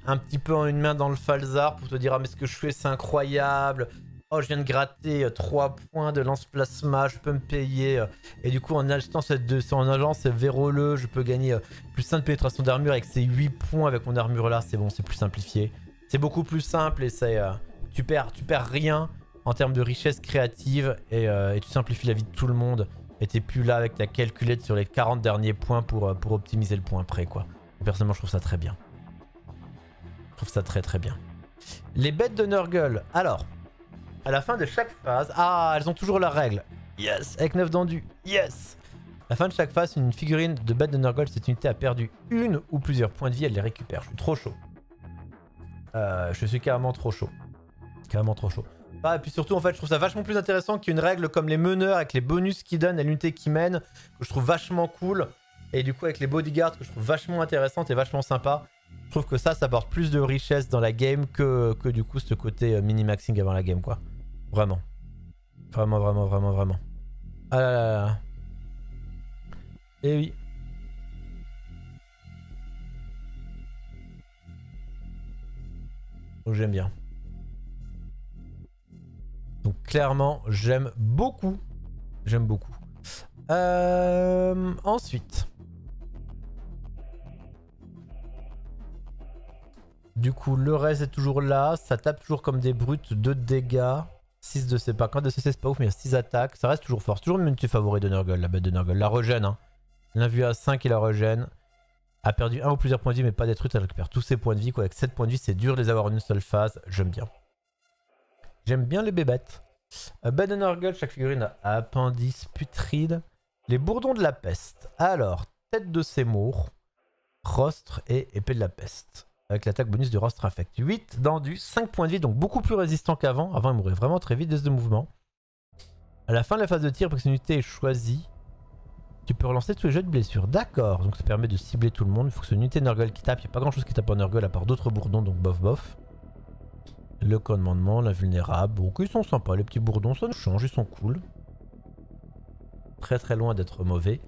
un petit peu en une main dans le falzar pour te dire ah mais ce que je fais c'est incroyable. Oh, je viens de gratter 3 points de lance-plasma, je peux me payer. Et du coup, en achetant en agent, c'est véroleux, je peux gagner plus 5 de pénétration d'armure avec ces 8 points avec mon armure là, c'est bon, c'est plus simplifié. C'est beaucoup plus simple et tu perds rien en termes de richesse créative et tu simplifies la vie de tout le monde. Et t'es plus là avec ta calculette sur les 40 derniers points pour optimiser le point près quoi. Et personnellement, je trouve ça très bien. Je trouve ça très très bien. Les bêtes de Nurgle, alors... À la fin de chaque phase... Ah, elles ont toujours la règle. Yes. Avec 9 d'endu. Yes. À la fin de chaque phase, une figurine de bête de Nurgle, cette unité a perdu une ou plusieurs points de vie, elle les récupère. Je suis trop chaud. Je suis carrément trop chaud. Carrément trop chaud. Ah, et puis surtout, en fait, je trouve ça vachement plus intéressant qu'une règle comme les meneurs avec les bonus qu'ils donnent à l'unité qui mène, que je trouve vachement cool. Et du coup, avec les bodyguards, que je trouve vachement intéressante et vachement sympa. Je trouve que ça apporte plus de richesse dans la game que du coup, ce côté mini-maxing avant la game, quoi. Vraiment. Vraiment, vraiment, vraiment, vraiment. Ah là là là. Et oui. Donc j'aime bien. Donc clairement, j'aime beaucoup. J'aime beaucoup. Ensuite. Du coup, le reste est toujours là. Ça tape toujours comme des brutes. 2 de dégâts. 6 de CP. Quand de CC, c'est pas ouf, mais il y a 6 attaques. Ça reste toujours fort. C'est toujours une unité favorite de Nurgle, la bête de Nurgle. La régène. Hein. L'invue à 5 et la régène. A perdu 1 ou plusieurs points de vie, mais pas détruite. Elle récupère tous ses points de vie. Quoi. Avec 7 points de vie, c'est dur de les avoir en une seule phase. J'aime bien. J'aime bien les bébêtes. Bête de Nurgle, chaque figurine a appendice putride. Les bourdons de la peste. Alors, tête de Seymour, rostre et épée de la peste. Avec l'attaque bonus du rostre infect. 8 d'endu, 5 points de vie, donc beaucoup plus résistant qu'avant. Avant, il mourait vraiment très vite, de mouvement. À la fin de la phase de tir, pour que cette unité est choisie, tu peux relancer tous les jets de blessure. D'accord, donc ça permet de cibler tout le monde. Il faut que ce unité Nurgle qui tape. Il n'y a pas grand chose qui tape en Nurgle à part d'autres bourdons, donc bof bof. Le commandement, l'invulnérable. Donc ils sont sympas, les petits bourdons, ça nous change, ils sont cool. Très très loin d'être mauvais.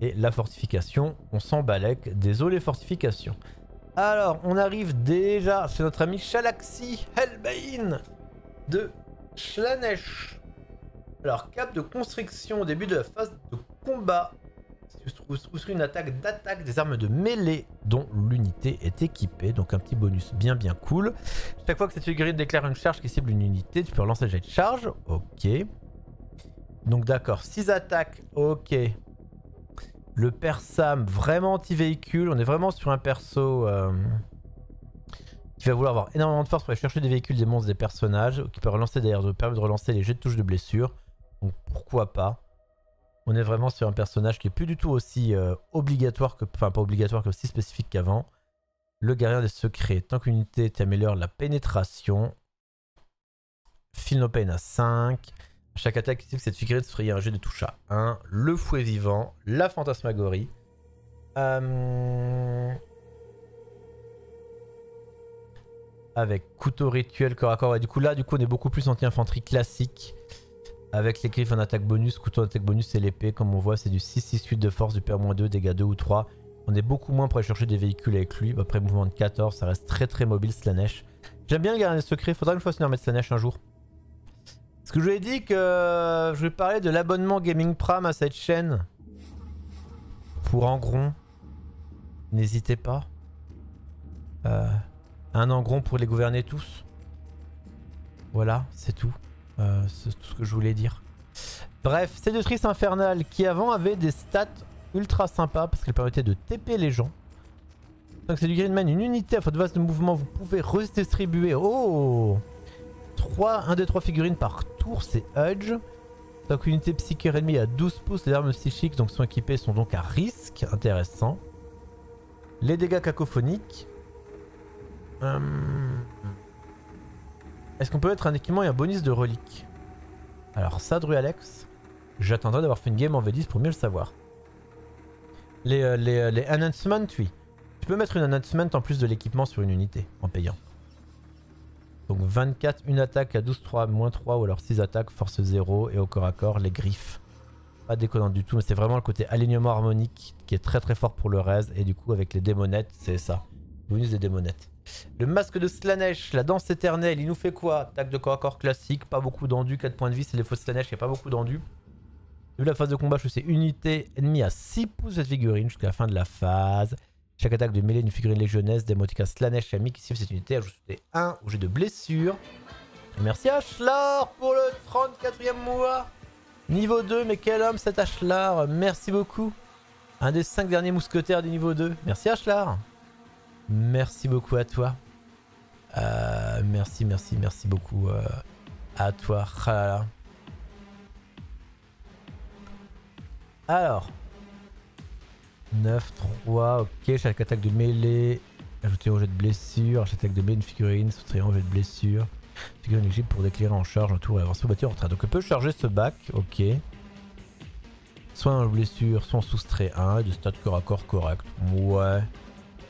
Et la fortification, on s'en balèque. Désolé les fortifications. Alors, on arrive déjà chez notre ami Shalaxi Hellbane de Slaanesh. Alors, cap de constriction au début de la phase de combat. Tu trouves une attaque d'attaque des armes de mêlée dont l'unité est équipée. Donc un petit bonus bien cool. Chaque fois que cette figurine déclare une charge qui cible une unité, tu peux relancer le jet de charge. Ok. Donc d'accord, 6 attaques. Ok. Le Persam, vraiment anti-véhicule. On est vraiment sur un perso qui va vouloir avoir énormément de force pour aller chercher des véhicules, des monstres, des personnages. Qui peut relancer d'ailleurs, permet de relancer les jets de touche de blessure. Donc pourquoi pas. On est vraiment sur un personnage qui est plus du tout aussi obligatoire que... Enfin pas obligatoire que aussi spécifique qu'avant. Le guerrier des secrets. Tant qu'une unité t'améliore la pénétration. Feel no pain à 5. Chaque attaque active, cette figurine se ferait un jet de touche à 1. Le fouet vivant, la fantasmagorie. Avec couteau rituel corps à corps. Et du coup, là, on est beaucoup plus anti-infanterie classique. Avec les griffes en attaque bonus, couteau en attaque bonus et l'épée. Comme on voit, c'est du 6-6-8 de force, du PA-2, dégâts 2 ou 3. On est beaucoup moins pour aller chercher des véhicules avec lui. Après, mouvement de 14, ça reste très très mobile, Slaanesh. J'aime bien le gardien secret. Faudra une fois se mettre Slaanesh un jour. Parce que je vous ai dit que je vais parler de l'abonnement Gaming Prime à cette chaîne. Pour Angron. N'hésitez pas. Un Angron pour les gouverner tous. Voilà, c'est tout. C'est tout ce que je voulais dire. Bref, Séductrice Infernale qui avant avait des stats ultra sympas parce qu'elle permettait de TP les gens. Donc c'est du Greenman, une unité à votre base de mouvement, vous pouvez redistribuer. Oh, un des 3 figurines par tour, c'est Hudge. Donc unité psychique ennemie à 12 pouces, les armes psychiques donc sont équipées, sont donc à risque, intéressant. Les dégâts cacophoniques. Est-ce qu'on peut mettre un équipement et un bonus de relique? Alors ça, Drualex, j'attendrai d'avoir fait une game en V10 pour mieux le savoir. Les enhancements, oui. Tu peux mettre une enhancement en plus de l'équipement sur une unité en payant. Donc 24, une attaque à 12-3, moins 3 ou alors 6 attaques, force 0 et au corps à corps, les griffes. Pas déconnant du tout, mais c'est vraiment le côté alignement harmonique qui est très très fort pour le raise. Et du coup avec les démonettes, c'est ça. Bonus des démonettes. Le masque de Slaanesh, la danse éternelle, il nous fait quoi? Attaque de corps à corps classique, pas beaucoup d'endu, 4 points de vie, c'est les fausses Slaanesh, il n'y a pas beaucoup d'endu. Vu la phase de combat, je sais unité ennemie à 6 pouces de cette figurine jusqu'à la fin de la phase. Chaque attaque de mêlée d'une figurine légionnaise d'Emotica Slaanesh ami qui cible cette unité ajouter 1 au jet de blessure. Merci Ashlar pour le 34e mois. Niveau 2, mais quel homme cet Ashlar, merci beaucoup. Un des 5 derniers mousquetaires du niveau 2. Merci Ashlar. Merci beaucoup à toi. Merci beaucoup à toi. Ah là là. Alors. 9-3, ok. Chaque attaque de mêlée. Ajouter au jet de blessure. Chaque attaque de mêlée, une figurine. Soustraire au jet de blessure. Figurine éligible pour déclarer en charge un tour et avancer au bâti en retraite. Donc on peut charger ce bac, ok. Soit en blessure, soit en soustrait 1. Et de stats corps à corps correct. Ouais.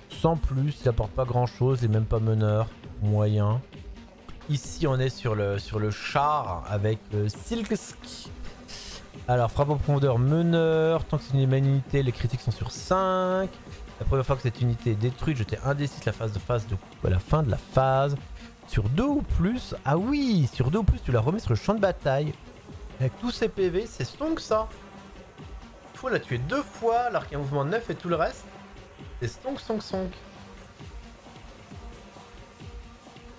Sans plus, il apporte pas grand chose, et même pas meneur, moyen. Ici on est sur le char avec Silksk. Alors frappe en profondeur meneur, tant que c'est une unité, les critiques sont sur 5. La première fois que cette unité est détruite, jetez 1d6 à la fin de la phase. Sur 2 ou plus, ah oui, sur 2 ou plus tu la remets sur le champ de bataille. Avec tous ces PV, c'est stonk ça. Il faut la tuer 2 fois alors qu'il y a un mouvement 9 et tout le reste. C'est stonk.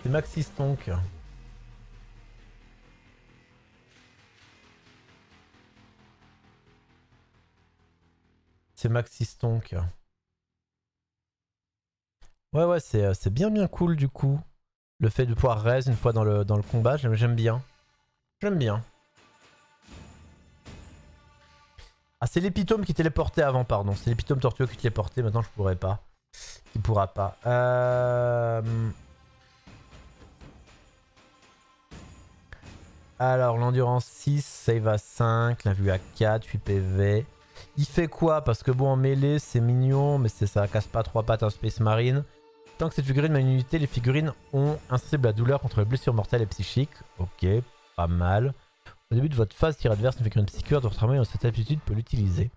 C'est maxi stonk. C'est maxi stonk. Ouais, c'est bien cool du coup. Le fait de pouvoir raise une fois dans le combat, j'aime bien. J'aime bien. Ah, c'est l'épitome qui téléportait avant, pardon. C'est l'épitome tortueux qui téléportait, maintenant je pourrais pas. Il pourra pas. Alors, l'endurance 6, save à 5, la vue à 4, 8 PV. Il fait quoi? Parce que bon, en mêlée, c'est mignon, mais ça casse pas 3 pattes en Space Marine. Tant que cette figurine met une unité, les figurines ont insensible à la douleur contre les blessures mortelles et psychiques. Ok, pas mal. Au début de votre phase tir adverse, une figurine psychique de votre armée cette aptitude peut l'utiliser.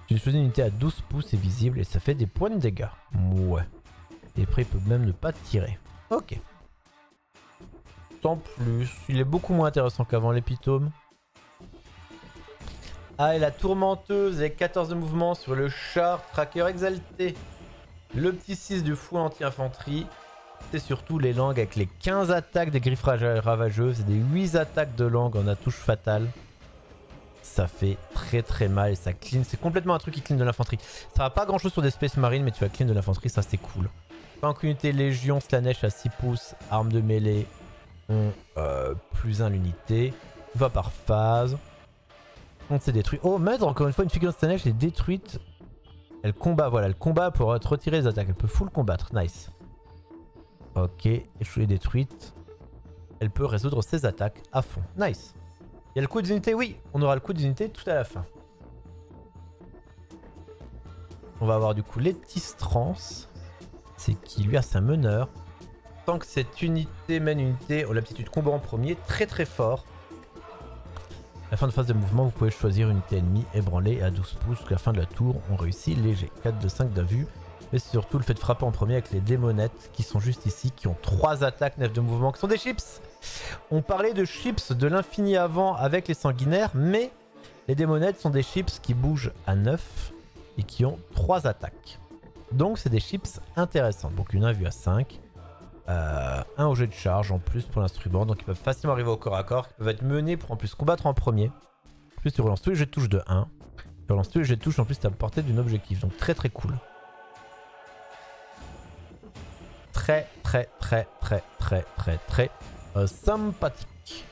Une unité à 12 pouces est visible et ça fait des points de dégâts. Ouais. Et après, il peut même ne pas tirer. Ok. Sans plus, il est beaucoup moins intéressant qu'avant l'épitome. Ah, et la tourmenteuse avec 14 de mouvement sur le char, tracker exalté. Le petit 6 du fouet anti-infanterie. C'est surtout les langues avec les 15 attaques des griffes ravageuses et des 8 attaques de langue en touche fatale. Ça fait très mal et ça clean. C'est complètement un truc qui clean de l'infanterie. Ça va pas grand chose sur des Space Marines, mais tu vas clean de l'infanterie, ça c'est cool. Tank unité Légion, Slaanesh à 6 pouces, armes de mêlée ont plus 1 l'unité. Va par phase. On s'est détruit. Oh, maître, encore une fois, une figure de Slaanesh est détruite. Elle combat, voilà, elle combat pour retirer les attaques. Elle peut full combattre, nice. Ok, échouée détruite. Elle peut résoudre ses attaques à fond, nice. Il y a le coup des unités, oui, on aura le coup des unités tout à la fin. On va avoir du coup Létistrance. C'est qui lui a sa meneur. Tant que cette unité mène unité, on a l'aptitude combat en premier, très très fort. À la fin de phase de mouvement, vous pouvez choisir une unité ennemie ébranlée à 12 pouces. Jusqu'à la fin de la tour, on réussit léger. 4 de 5 d'un vue. Mais c'est surtout le fait de frapper en premier avec les démonettes qui sont juste ici, qui ont 3 attaques, 9 de mouvement, qui sont des chips. On parlait de chips de l'infini avant avec les sanguinaires, mais les démonettes sont des chips qui bougent à 9 et qui ont 3 attaques. Donc c'est des chips intéressants. Donc une invue à 5. Un au jet de charge en plus pour l'instrument, donc ils peuvent facilement arriver au corps à corps, ils peuvent être menés pour en plus combattre en premier. En plus tu relances tous les jets de touche de 1, tu relances tous les jets de touche en plus à portée d'un objectif, donc très très cool. Très sympathique.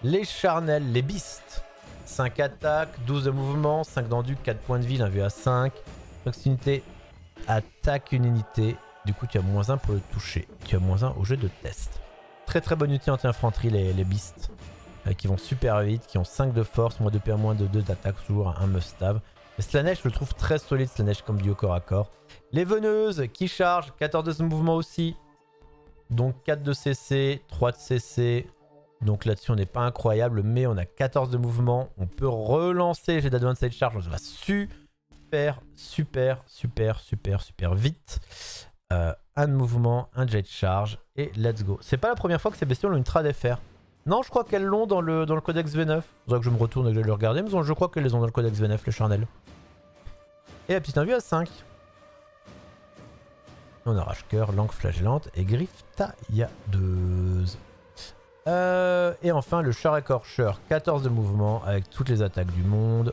Les charnels, les beasts, 5 attaques, 12 de mouvement, 5 d'enduit, 4 points de vie, l'invue à 5. Proximité, attaque une unité. Du coup, tu as -1 pour le toucher. Tu as -1 au jeu de test. Très très bonne unité anti-infanterie, les beasts. Qui vont super vite, qui ont 5 de force, moins de PA, moins de 2 d'attaque, toujours un must-have. Slanesh, je le trouve très solide, Slanesh, comme du corps à corps. Les veneuses qui chargent, 14 de mouvement aussi. Donc 4 de CC, 3 de CC. Donc là-dessus, on n'est pas incroyable, mais on a 14 de mouvement. On peut relancer les d'advanced charge, ça va super vite. Un de mouvement, un jet de charge et let's go. C'est pas la première fois que ces bestioles ont une trad FR. Non, je crois qu'elles l'ont dans le codex V9. C'est pour ça que je me retourne et que je vais le regarder, mais je crois qu'elles les ont dans le codex V9, les charnels. Et la petite invue à 5. On arrache cœur, langue flagellante et griffe tailladeuse. Et enfin le char écorcheur, 14 de mouvement avec toutes les attaques du monde.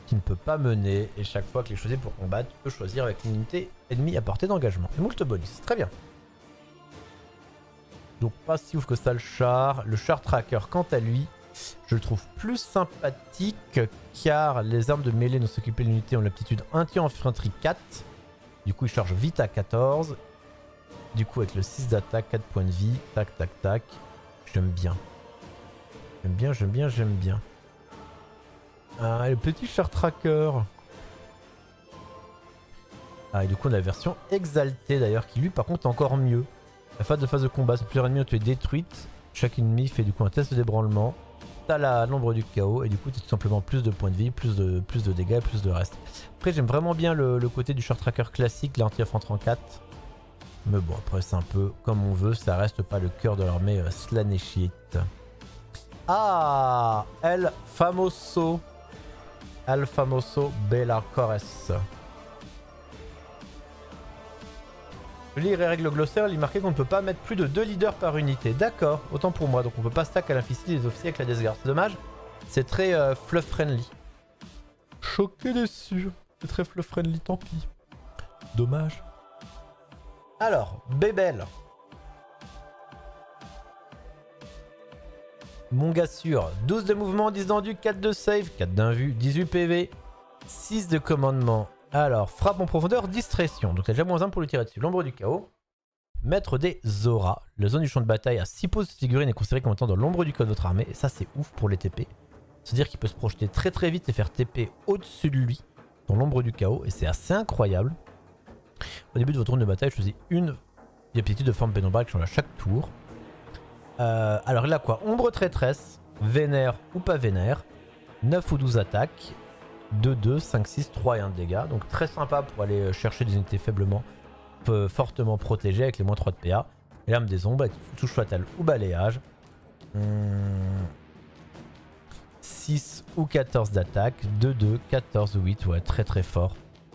Qui ne peut pas mener, et chaque fois que les choisis pour combattre, tu peux choisir avec une unité ennemie à portée d'engagement. Et moult bonus, très bien. Donc pas si ouf que ça le char. Le char tracker, quant à lui, je le trouve plus sympathique car les armes de mêlée ne s'occuper de l'unité ont l'aptitude anti-infanterie 4. Du coup il charge vite à 14. Du coup avec le 6 d'attaque, 4 points de vie, tac tac tac. J'aime bien. J'aime bien. Ah, le petit char tracker. Ah, et du coup, on a la version exaltée d'ailleurs, qui lui, par contre, est encore mieux. La phase de combat, c'est plusieurs ennemis ont été détruites. Chaque ennemi fait du coup un test de débranlement. T'as l'ombre du chaos, et du coup, t'as tout simplement plus de points de vie, plus de dégâts, plus de reste. Après, j'aime vraiment bien le côté du char tracker classique, l'anti-infanterie en 4. Mais bon, après, c'est un peu comme on veut, ça reste pas le cœur de l'armée Slaneshite. Ah, El Famoso Bella Cores. Je lis les règles glossaires, il est marqué qu'on ne peut pas mettre plus de 2 leaders par unité. D'accord, autant pour moi, donc on peut pas stack à l'infini les officiers avec la Death Guard. C'est dommage, c'est très fluff friendly. Choqué déçu, c'est très fluff friendly, tant pis. Dommage. Alors, Bébel. Mon gars sûr, 12 de mouvement, 10 d'enduit, 4 de save, 4 d'invue, 18 PV, 6 de commandement. Alors, frappe en profondeur, distraction. Donc t'as déjà -1 pour lui tirer dessus. L'ombre du chaos. Maître des auras. La zone du champ de bataille à 6 pouces de figurine est considérée comme étant dans l'ombre du chaos de votre armée. Et ça c'est ouf pour les TP. C'est-à-dire qu'il peut se projeter très très vite et faire TP au-dessus de lui dans l'ombre du chaos. Et c'est assez incroyable. Au début de votre tour de bataille, choisissez une aptitude de forme pénombrale qui change à chaque tour. Alors il a quoi? Ombre traîtresse, vénère ou pas vénère, 9 ou 12 attaques, 2, 2, 5, 6, 3 et 1 de dégâts. Donc très sympa pour aller chercher des unités fortement protégées avec les -3 de PA. Et l'arme des ombres avec touche fatale ou balayage. 6 ou 14 d'attaque, 2, 2, 14 ou 8, ouais très très fort.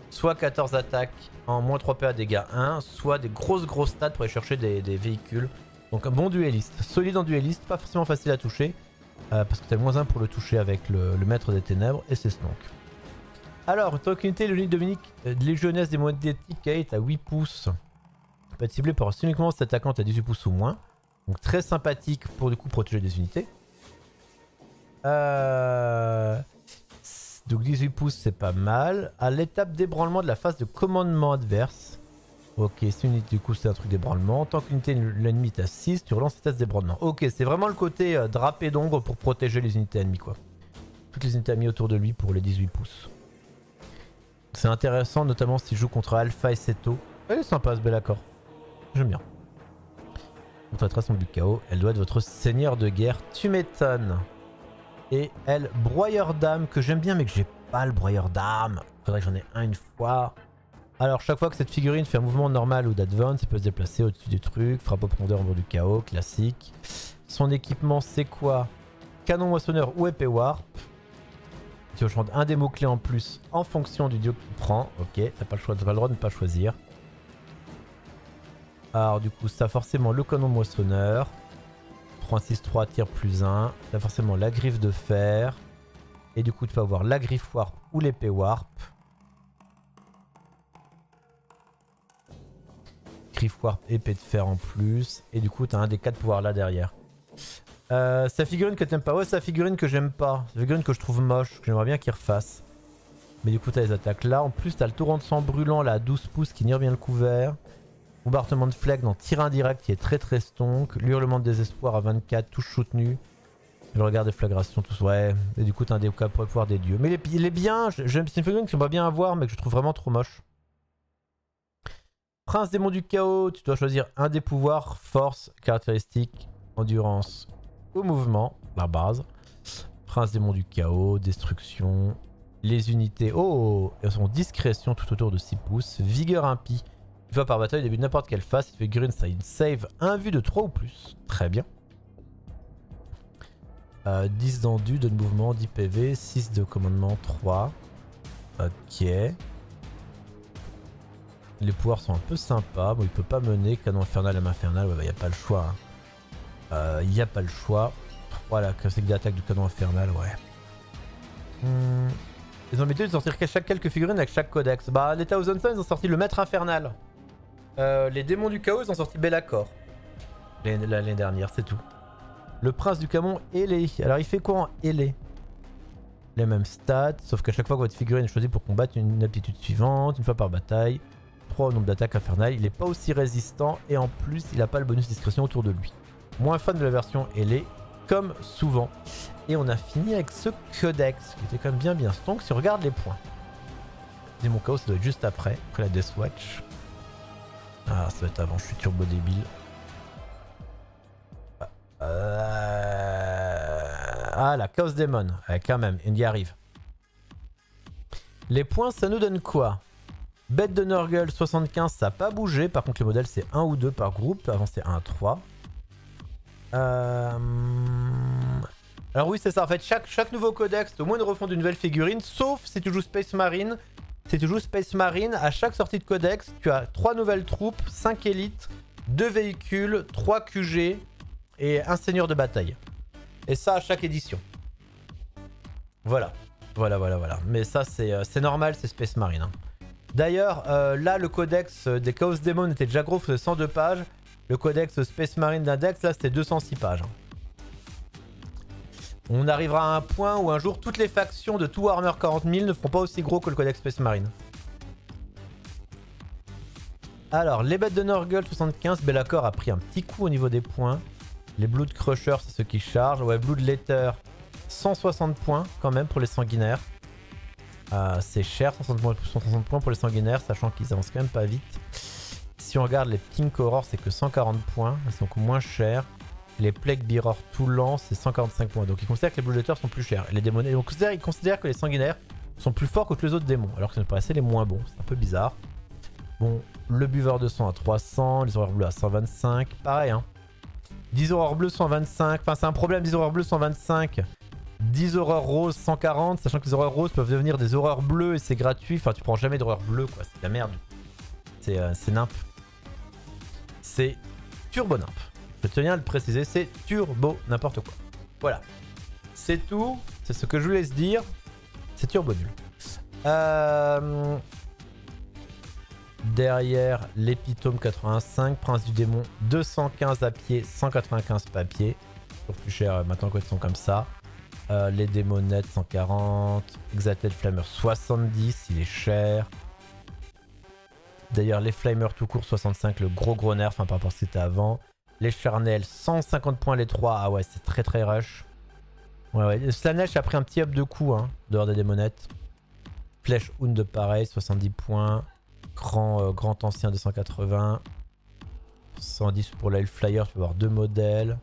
Soit 14 attaques en -3 PA dégâts 1, soit des grosses stats pour aller chercher des véhicules. Donc un bon duelliste, solide en duelliste, pas forcément facile à toucher, parce que t'as -1 pour le toucher avec le maître des ténèbres, et c'est Snonk. Alors, tant qu'unité, le Dominique Légionnaise des Monétiques est à 8 pouces. Peut être ciblé par uniquement cet attaquant à 18 pouces ou moins. Donc très sympathique pour du coup protéger des unités. Donc 18 pouces c'est pas mal. À l'étape d'ébranlement de la phase de commandement adverse. Ok, c'est une unité, du coup c'est un truc d'ébranlement. Tant qu'unité l'ennemi est à 6, tu relances cette test d'ébranlement. Ok, c'est vraiment le côté drapé d'ombre pour protéger les unités ennemies quoi. toutes les unités amies autour de lui pour les 18 pouces. C'est intéressant, notamment s'il joue contre Alpha et Seto. Elle est sympa ce bel accord. J'aime bien. On traitera son but KO. Elle doit être votre seigneur de guerre. Tu m'étonnes. Et elle, broyeur d'âme, que j'aime bien mais que j'ai pas le broyeur d'âme. Faudrait que j'en ai un une fois. Alors chaque fois que cette figurine fait un mouvement normal ou d'advance, il peut se déplacer au-dessus du truc. Frappe au profondeur en bord du chaos, classique. Son équipement c'est quoi? Canon moissonneur ou épée warp. Tu chantes un des mots-clés en plus en fonction du dieu que tu prends. Ok, t'as pas le droit de ne pas choisir. Alors du coup, ça forcément le canon moissonneur. 3-6-3, tir plus 1. T'as forcément la griffe de fer. Et du coup, tu peux avoir la griffe warp ou l'épée warp. Griffe warp, épée de fer en plus. Et du coup, t'as un des 4 pouvoirs là derrière. Sa figurine que t'aimes pas. Ouais, sa figurine que j'aime pas. Sa figurine que je trouve moche. Que j'aimerais bien qu'il refasse. Mais du coup, t'as les attaques là. En plus, t'as le torrent de sang brûlant là à 12 pouces qui ignore bien le couvert. Bombardement de flegme dans tir indirect qui est très très stonk. L'hurlement de désespoir à 24, touche soutenue. Le regard des flagrations, tous. Ouais. Et du coup, t'as un des pouvoirs des dieux. Mais il est bien. C'est une figurine que j'aimerais bien avoir, mais que je trouve vraiment trop moche. Prince démon du chaos. Tu dois choisir un des pouvoirs. Force, caractéristique, endurance ou mouvement. La base. Prince démon du chaos. Destruction. Les unités. Oh, elles ont discrétion tout autour de 6 pouces. Vigueur impie. Une fois par bataille, au début de n'importe quelle phase, cette figurine, ça a une save 1 vue de 3 ou plus. Très bien. 10 d'endu, 2 de mouvement, 10 PV, 6 de commandement, 3. Ok. Les pouvoirs sont un peu sympas. Bon, il peut pas mener. Canon infernal, lame infernale. Ouais, bah, y a pas le choix. Y a pas le choix. Voilà, c'est que des attaques du canon infernal, ouais. Ils ont l'habitude de sortir quelques figurines avec chaque codex. Bah, les Thousand Suns, ils ont sorti le maître infernal. Les démons du chaos, ils ont sorti Bellacor. L'année dernière, c'est tout. Le prince du Camon, ailé. Alors, il fait quoi en ailé? Les mêmes stats, sauf qu'à chaque fois que votre figurine est choisie pour combattre une aptitude suivante, une fois par bataille, 3 au nombre d'attaques infernales, il n'est pas aussi résistant et en plus, il n'a pas le bonus discrétion autour de lui. Moins fan de la version ailé, comme souvent. Et on a fini avec ce codex, qui était quand même bien stonk si on regarde les points. Démon chaos, ça doit être juste après la Deathwatch. Ah, ça va être avant, je suis turbo débile. Ah, la Chaos Demon. Ouais, quand même, il y arrive. Les points, ça nous donne quoi? Bête de Nurgle, 75, ça n'a pas bougé. Par contre, les modèles, c'est 1 ou 2 par groupe. Avant, c'était 1 à 3. Alors oui, c'est ça. En fait, chaque nouveau codex, au moins une refonte d'une nouvelle figurine. Sauf si tu joues Space Marine. Si tu joues Space Marine, à chaque sortie de codex, tu as 3 nouvelles troupes, 5 élites, 2 véhicules, 3 QG et un seigneur de bataille. Et ça à chaque édition. Voilà. Mais ça, c'est normal, c'est Space Marine. Hein. D'ailleurs, là, le codex des Chaos Demon était déjà gros, faisait 102 pages. Le codex Space Marine d'Index, là, c'était 206 pages. Hein. On arrivera à un point où un jour, toutes les factions de tout Warhammer 40 000 ne feront pas aussi gros que le codex Space Marine. Alors, les bêtes de Nurgle 75, Bellacor a pris un petit coup au niveau des points. Les Blood Crushers, c'est ceux qui chargent. Ouais, Blood Letter, 160 points quand même pour les sanguinaires. C'est cher, 160 points pour les sanguinaires, sachant qu'ils avancent quand même pas vite. Si on regarde les Pink Horror, c'est que 140 points, ils sont moins chers. Les Plague Bearer tout lent, c'est 145 points. Donc ils considèrent que les Blood Letters sont plus chers. Et les démons, ils considèrent que les sanguinaires sont plus forts que tous les autres démons, alors que ça me paraissait les moins bons. C'est un peu bizarre. Bon, le buveur de sang à 300, les horreurs bleues à 125, pareil hein. 10 horreurs bleues 125, enfin c'est un problème, 10 horreurs bleues 125. 10 horreurs roses 140, sachant que les horreurs roses peuvent devenir des horreurs bleues et c'est gratuit. Enfin tu prends jamais d'horreur bleue quoi, c'est de la merde. C'est nimp. C'est turbo nimp. Je tiens à le préciser, c'est turbo n'importe quoi. Voilà. C'est tout, c'est ce que je voulais se dire. C'est turbo nul. Derrière l'épitome 85, Prince du démon 215 à pied, 195 pas à pied. Toujours plus cher maintenant quand ils sont comme ça. Les démonettes 140, Exalted Flamer 70, il est cher. D'ailleurs les Flamers tout court 65, le gros nerf par rapport à ce que c'était avant. Les charnels 150 points les 3, ah ouais c'est très rush. Ouais, ouais. Slanesh a pris un petit up de coup, hein, dehors des démonettes. Flèche Hound de pareil, 70 points. Grand ancien 280. 110 pour la Flyer, tu peux avoir 2 modèles.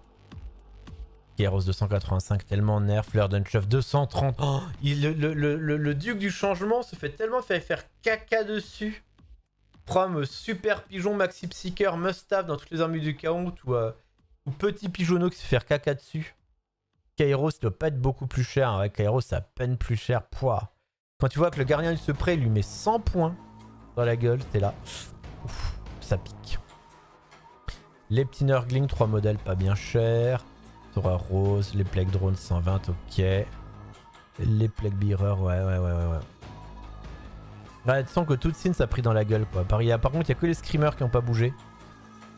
Kairos 285, tellement nerf. Fleur d'Unchuff 230. Oh, le duc du changement se fait tellement faire caca dessus. Prom super pigeon maxi psyker must-have dans toutes les armures du chaos ou petit pigeonneau qui se fait faire caca dessus. Kairos doit pas être beaucoup plus cher. Ouais, Kairos c'est à peine plus cher. Pouah. Quand tu vois que le gardien du secret lui met 100 points dans la gueule, t'es là. Ouf, ça pique. Les petits Nurgling, 3 modèles pas bien chers. Thora Rose, les Plague Drones 120, ok. Les Plague Bearer, ouais. Ouais, tu sens que toute scene ça a pris dans la gueule quoi. Par contre, il y a que les Screamers qui n'ont pas bougé.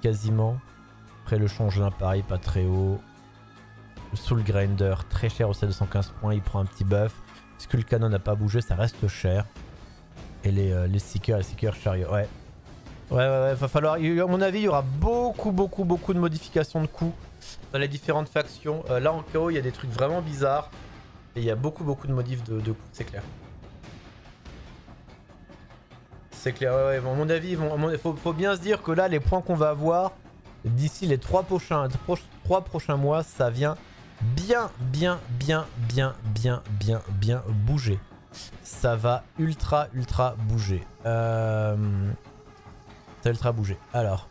Quasiment. Après le changelin, pareil, pas très haut. Le Soul Grinder, très cher aussi à 215 points, il prend un petit buff. Skull Cannon n'a pas bougé, ça reste cher. Et les Seekers, les Seekers Chariot, ouais. Ouais, va falloir. À mon avis, il y aura beaucoup de modifications de coups dans les différentes factions. Là en KO, il y a des trucs vraiment bizarres. Et il y a beaucoup de modifs de coups, c'est clair. C'est clair, ouais, à mon avis, faut bien se dire que là, les points qu'on va avoir d'ici les 3 prochains mois, ça vient bien bouger. Ça va ultra bouger. Ça va ultra bouger. Alors.